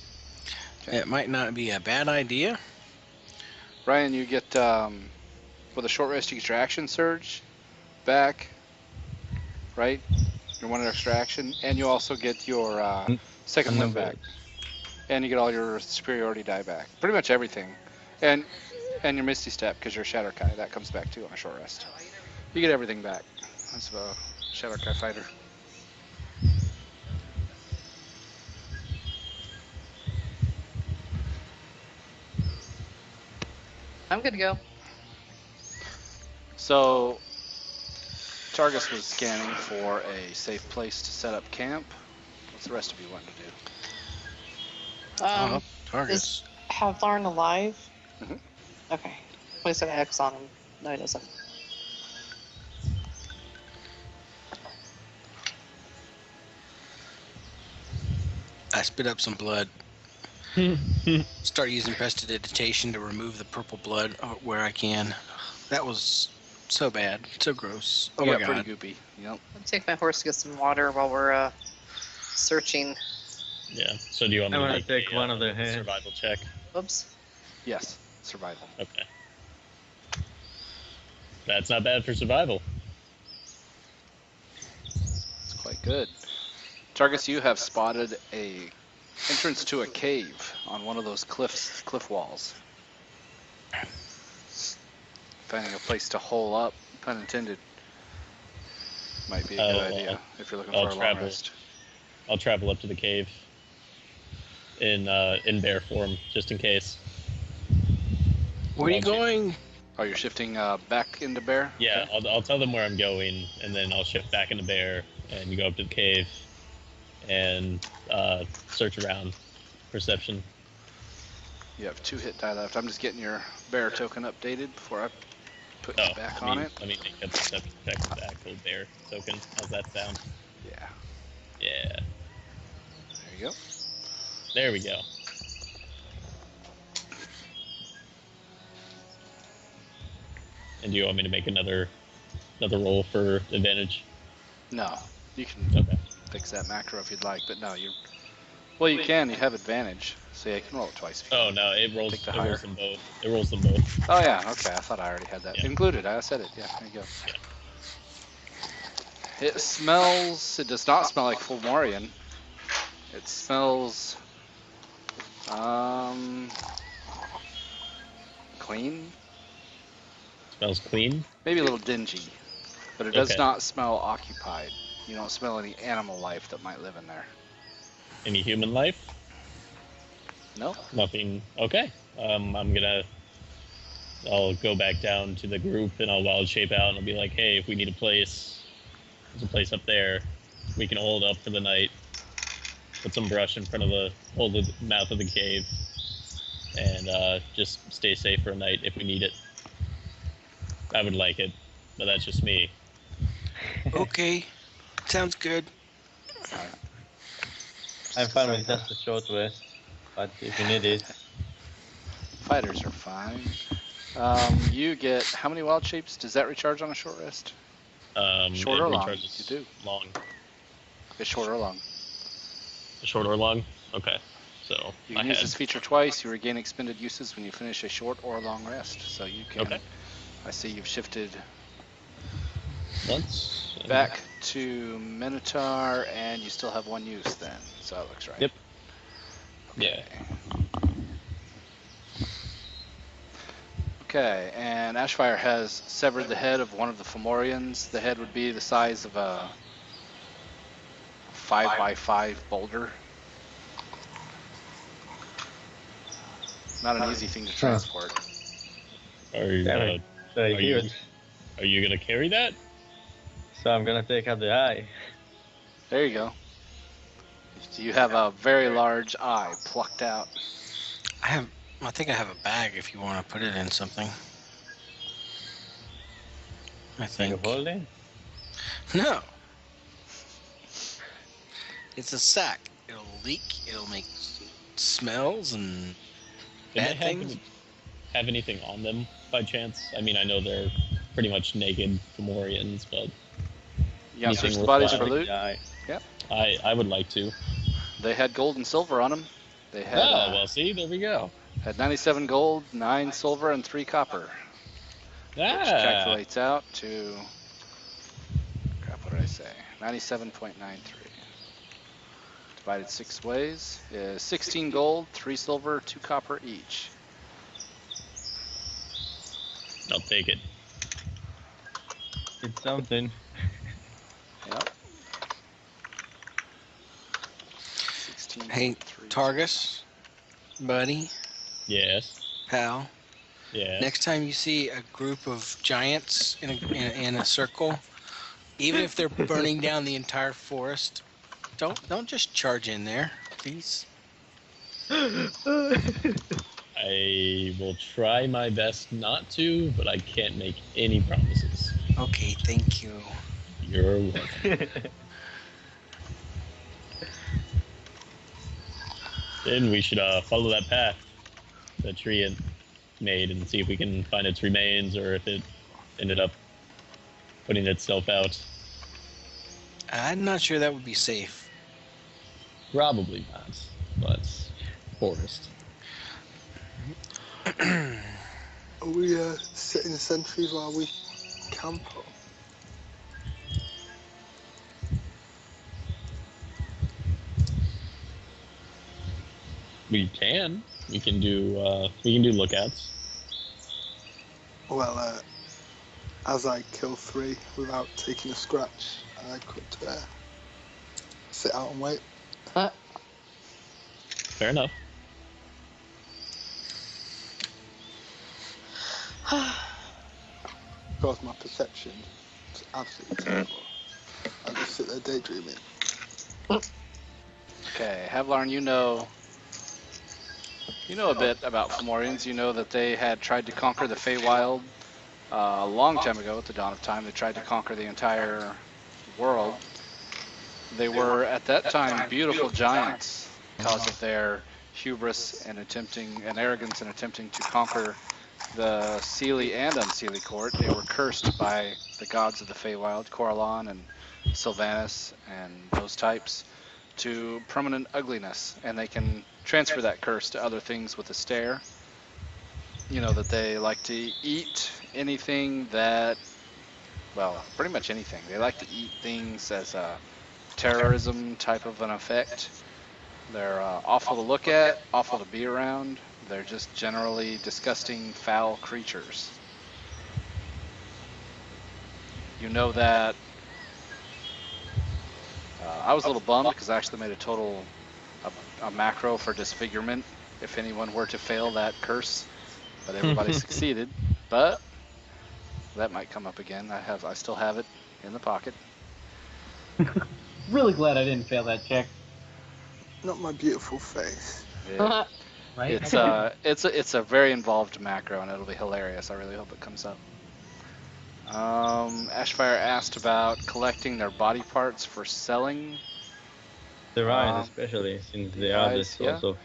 It might not be a bad idea. Ryan, you get, with a short rest, you get your action surge back, right? Your one extra action, and you also get your second limb back. And you get all your superiority die back. Pretty much everything. And your Misty Step, because you're a Shatterkai, that comes back too on a short rest. You get everything back. That's a Shatterkai fighter. I'm good to go. So, Targus was scanning for a safe place to set up camp. What's the rest of you wanting to do? Targets. Have Lauren alive? Mhm. Okay. Place an X on him. No, he doesn't. I spit up some blood. Start using prestidigitation to remove the purple blood where I can. That was so bad, so gross. Oh my Yeah, god. pretty goopy. Yep. I'll take my horse to get some water while we're searching. Yeah. So do you want me I'm to gonna make take a, one of the heads. survival check? Oops. Yes. Survival. Okay. That's not bad for survival. It's quite good. Targus, you have spotted a entrance to a cave on one of those cliff walls. Finding a place to hole up, pun intended, might be a good idea if you're looking I'll for a long travel. rest. I'll travel up to the cave in bear form, just in case. Where are you going? Oh, you're shifting back into bear? Yeah, Okay. I'll tell them where I'm going, and then I'll shift back into bear and go up to the cave and search around. Perception. You have 2 hit die left. I'm just getting your bear token updated before I put you back on it. Let me make a perception check with the actual bear token. How's that sound? Yeah. Yeah. There you go. There we go. And do you want me to make another roll for advantage? No, you can Okay. fix that macro if you'd like, but no, you. Well, you can. You have advantage, so yeah, you can roll it twice. If you Oh want. no, it rolls. Take the It higher. rolls them both. It rolls them both. Oh yeah, okay. I thought I already had that Yeah. included. I said it. Yeah, there you go. Yeah. It smells. It does not smell like Fulmorian. It smells. Clean. Smells clean. Maybe a little dingy, but it does Okay. not smell occupied. You don't smell any animal life that might live in there. Any human life? No. Nothing. Okay. I'll go back down to the group and I'll wild shape out and I'll be like, hey, if we need a place, there's a place up there. We can hold up for the night. Put some brush in front of the mouth of the cave, and just stay safe for a night if we need it. I would like it, but that's just me. Okay, sounds good. I'm fine with just a short rest, but if you need it, Fighters are fine. You get how many wild shapes? Does that recharge on a short rest? Short It or long? recharges You do. long. It's short or long. Short or long? Okay. So You I can use had this feature twice. You regain expended uses when you finish a short or long rest. So you can. Okay. I see you've shifted once. and- back to Minotaur, and you still have 1 use then. So that looks right. Yep. Yeah. Okay, and Ashfire has severed the head of one of the Fomorians. The head would be the size of a 5x5 boulder. Not an easy thing to transport. Are, Damn uh, it. Very are you huge. are you gonna carry that? So I'm gonna take out the eye. There you go. You have a very large eye plucked out. I think I have a bag if you want to put it in something. I Bag think. of holding? No. It's a sack. It'll leak. It'll make smells and Did they bad things. have anything on them by chance? I mean, I know they're pretty much naked Fomorians, but You want to switch anything the bodies for worthwhile? loot? The eye. I would like to. They had gold and silver on them. They had Oh, well, see, there we go. had 97 gold, 9 silver, and 3 copper, which Ah, calculates out to, crap, what did I say? 97.93. Divided 6 ways is 16 gold, 3 silver, 2 copper each. I'll take it. It's something. Yep. 16 Hey, gold, 3 Targus, buddy, Yes. pal. Yes. Next time you see a group of giants in a circle, even if they're burning down the entire forest, don't just charge in there, please. I will try my best not to, but I can't make any promises. Okay, thank you. You're welcome. Then we should follow that path the tree had made and see if we can find its remains or if it ended up putting itself out. I'm not sure that would be safe. Probably not, but forest. Are we setting sentries while we camp? Or? We can. We can do lookouts. Well, as I kill 3 without taking a scratch, I could sit out and wait. Fair enough. Of course, my perception is absolutely terrible. I just sit there daydreaming. Okay, Havlarn, you know a bit about Fomorians. You know that they had tried to conquer the Feywild a long time ago at the dawn of time. They tried to conquer the entire world. They were, at that time, beautiful giants because of their hubris and arrogance in attempting to conquer the Seelie and Unseelie court. They were cursed by the gods of the Feywild, Coralon and Sylvanas and those types, to permanent ugliness, and they can transfer that curse to other things with a stare. You know that they like to eat anything that, well, pretty much anything. They like to eat things as a terrorism type of an effect. They're awful to look at, awful to be around. They're just generally disgusting, foul creatures. You know that I was a little bummed because I actually made a macro for disfigurement if anyone were to fail that curse, but everybody succeeded. But that might come up again. I still have it in the pocket. Really glad I didn't fail that check. Not my beautiful face. Right? It's a very involved macro, and it'll be hilarious. I really hope it comes up. Ashfire asked about collecting their body parts for selling. Their eyes, especially, since they are eyes, this yeah. also.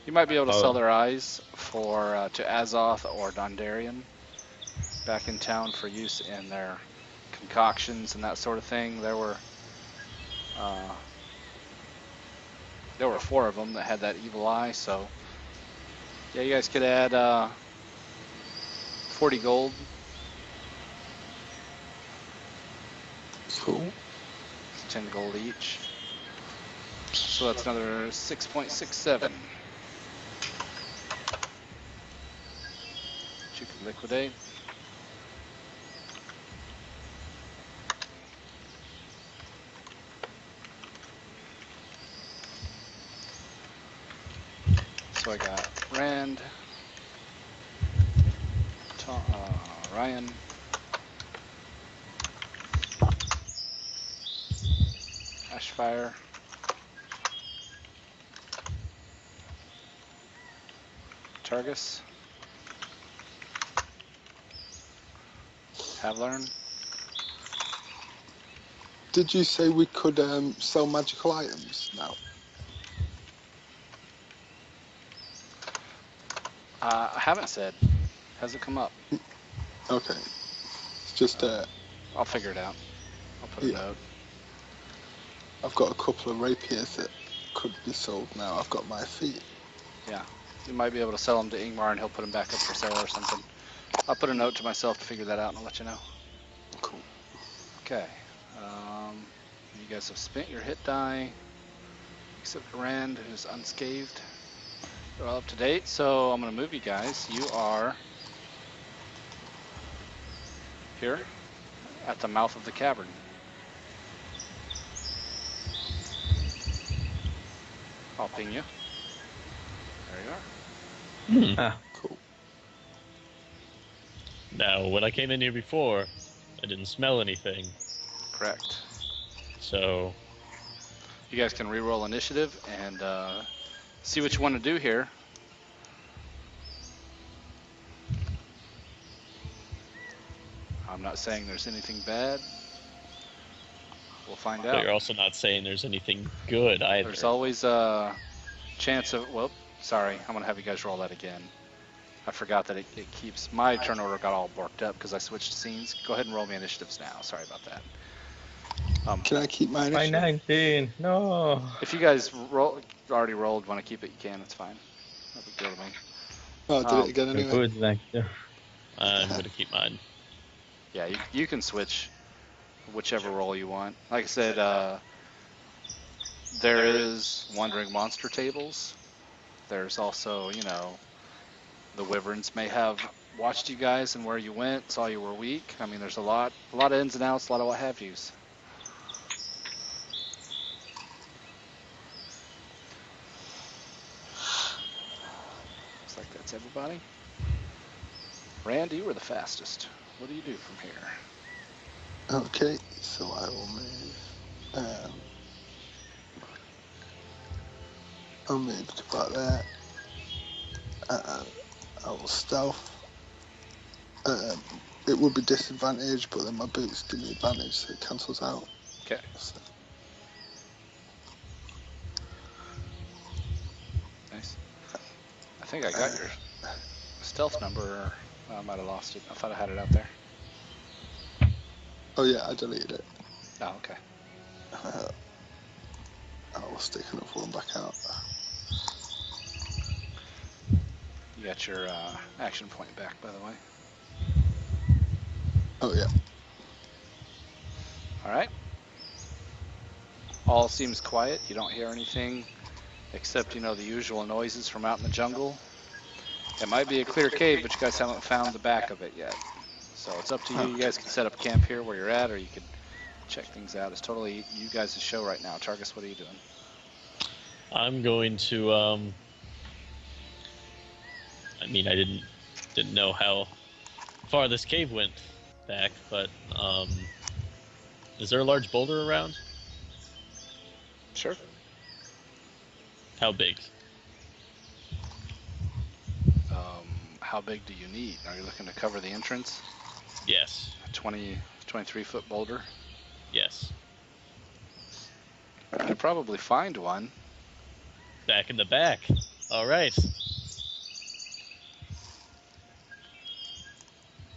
You might be able to Oh. sell their eyes for to Azoth or Dondarian back in town for use in their concoctions and that sort of thing. There were 4 of them that had that evil eye, so yeah, you guys could add 40 gold. Cool. It's 10 gold each. So that's another 6.67. You could Liquidate. So I got Rand, Ryan, Ashfire, Targus, Havlarn. Did you say we could sell magical items now? I haven't said. Hasn't come up. Okay. It's just I'll figure it out. I'll put a Yeah. note. I've got a couple of rapiers that could be sold now. I've got my feet. Yeah. You might be able to sell them to Ingmar and he'll put them back up for sale or something. I'll put a note to myself to figure that out and I'll let you know. Cool. Okay. You guys have spent your hit die, except Rand, who's unscathed. They're all up to date, so I'm going to move you guys. You are here at the mouth of the cavern. I'll ping you. There you are. Cool. Now, when I came in here before, I didn't smell anything. Correct. So, You guys can re-roll initiative and see what you want to do here. I'm not saying there's anything bad. We'll find but out. you're also not saying there's anything good either. There's always a chance of, well, sorry, I'm going to have you guys roll that again. I forgot that it keeps, my turn order got all borked up because I switched scenes. Go ahead and roll me initiatives now. Sorry about that. Can I keep my My initiative? 19. No. If you guys already rolled, want to keep it, you can. It's fine. No big deal to me. Oh, I did it again anyway. Good, thank you. I'm going to keep mine. Yeah, you can switch whichever role you want. Like I said, there is Wandering Monster tables. There's also, you know, the Wyverns may have watched you guys and where you went, saw you were weak. I mean, there's a lot of ins and outs, a lot of what have yous. Looks like that's everybody. Randy, you were the fastest. What do you do from here? Okay, so I will move. I'll move to about there. I will stealth. It would be disadvantage, but then my boots give me advantage, so it cancels out. Okay. So, Nice. I think I got your stealth number. I might have lost it. I thought I had it out there. oh yeah, I deleted it. Oh, okay. I will stick another one back out. You got your action point back, by the way. Oh yeah. All right. All seems quiet. You don't hear anything except, you know, the usual noises from out in the jungle. It might be a clear cave, but you guys haven't found the back of it yet. So it's up to you. You guys can set up camp here where you're at, or you could check things out. It's totally you guys' show right now. Targus, what are you doing? I'm going to, I mean, I didn't know how far this cave went back, but, is there a large boulder around? Sure. How big? How big do you need? Are you looking to cover the entrance? Yes. A 23-foot boulder? Yes. You could probably find one. Back in the back. All right.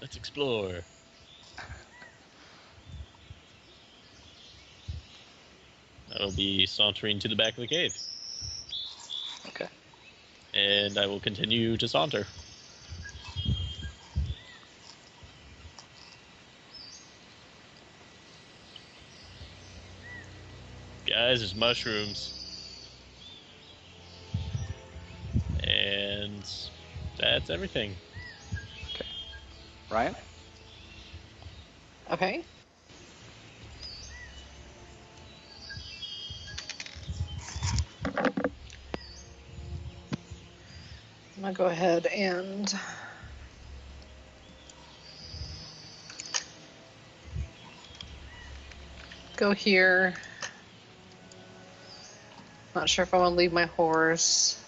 Let's explore. I will be sauntering to the back of the cave. Okay. And I will continue to saunter. Guys, there's mushrooms. And that's everything. Okay. Ryan? Okay. I'm gonna go ahead and go here. Not sure if I want to leave my horse.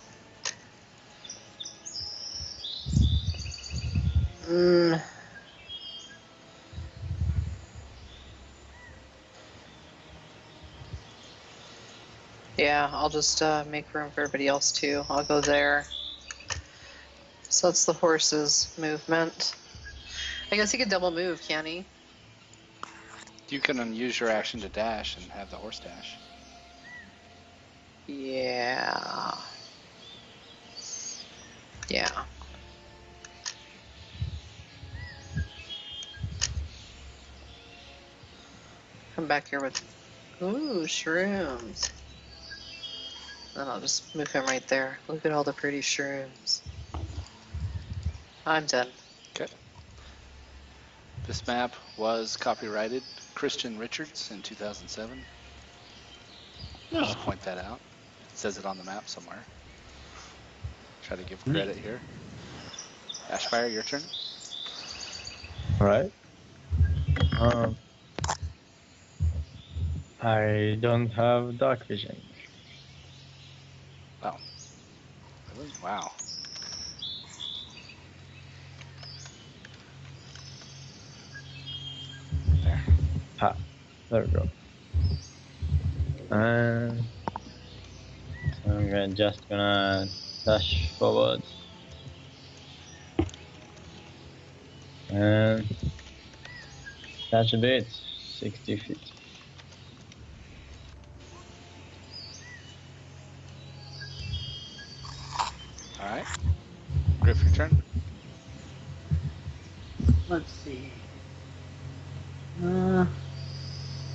Yeah, I'll just make room for everybody else too. I'll go there. So that's the horse's movement. I guess he could double move, can he? You can use your action to dash and have the horse dash. Yeah. Yeah. Come back here with, ooh, shrooms. Then I'll just move him right there. Look at all the pretty shrooms. I'm done. Okay. This map was copyrighted Christian Richards in 2007. Just Oh, point that out. It says it on the map somewhere. Try to give credit here. Ashfire, your turn. Alright. I don't have dark vision. Oh. Really? Wow. There. There we go. And so I'm just gonna dash forward. And dash a bit, 60 feet. All right. Griff, your turn. Let's see.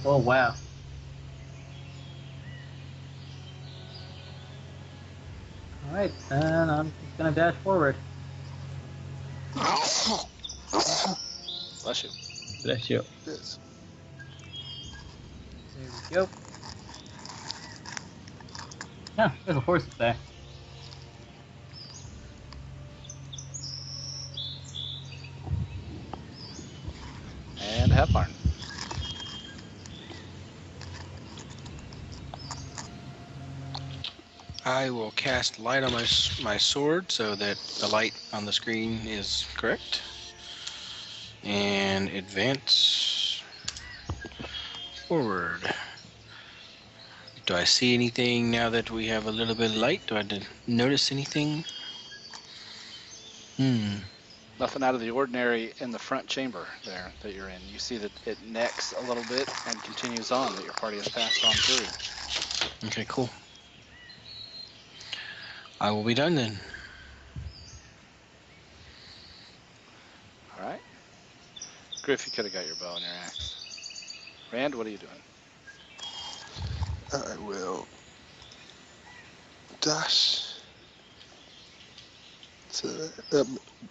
Oh wow. All right, then I'm just gonna dash forward. Bless you. Bless you. Yes. There we go. Yeah, there's a horse there. And Hefbarn. I will cast light on my sword so that the light on the screen is correct. And advance forward. Do I see anything now that we have a little bit of light? Do I notice anything? Nothing out of the ordinary in the front chamber there that you're in. You see that it necks a little bit and continues on, that your party has passed on through. Okay, cool. I will be done then. All right. Griff, you could have got your bow and your axe. Rand, what are you doing? I will dash to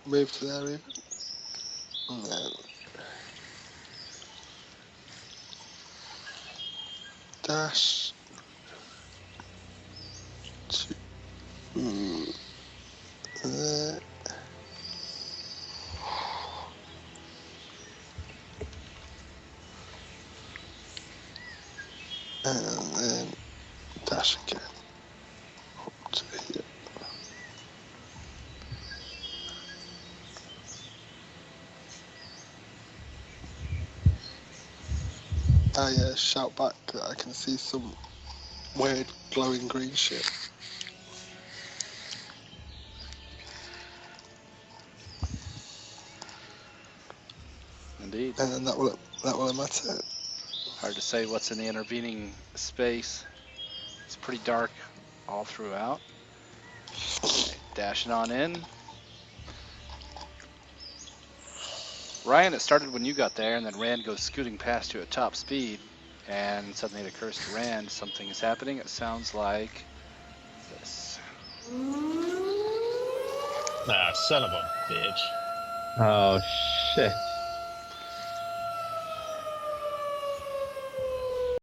move to there even, and then dash to there. And then dash again up to here. I shout back that I can see some weird glowing green shit. Indeed. And then that will end my turn. Hard to say what's in the intervening space. It's pretty dark all throughout. Okay, dashing on in. Ryan, it started when you got there, and then Rand goes scooting past you at top speed, and suddenly it occurs to Rand something is happening. It sounds like this. ah, son of a bitch. Oh shit.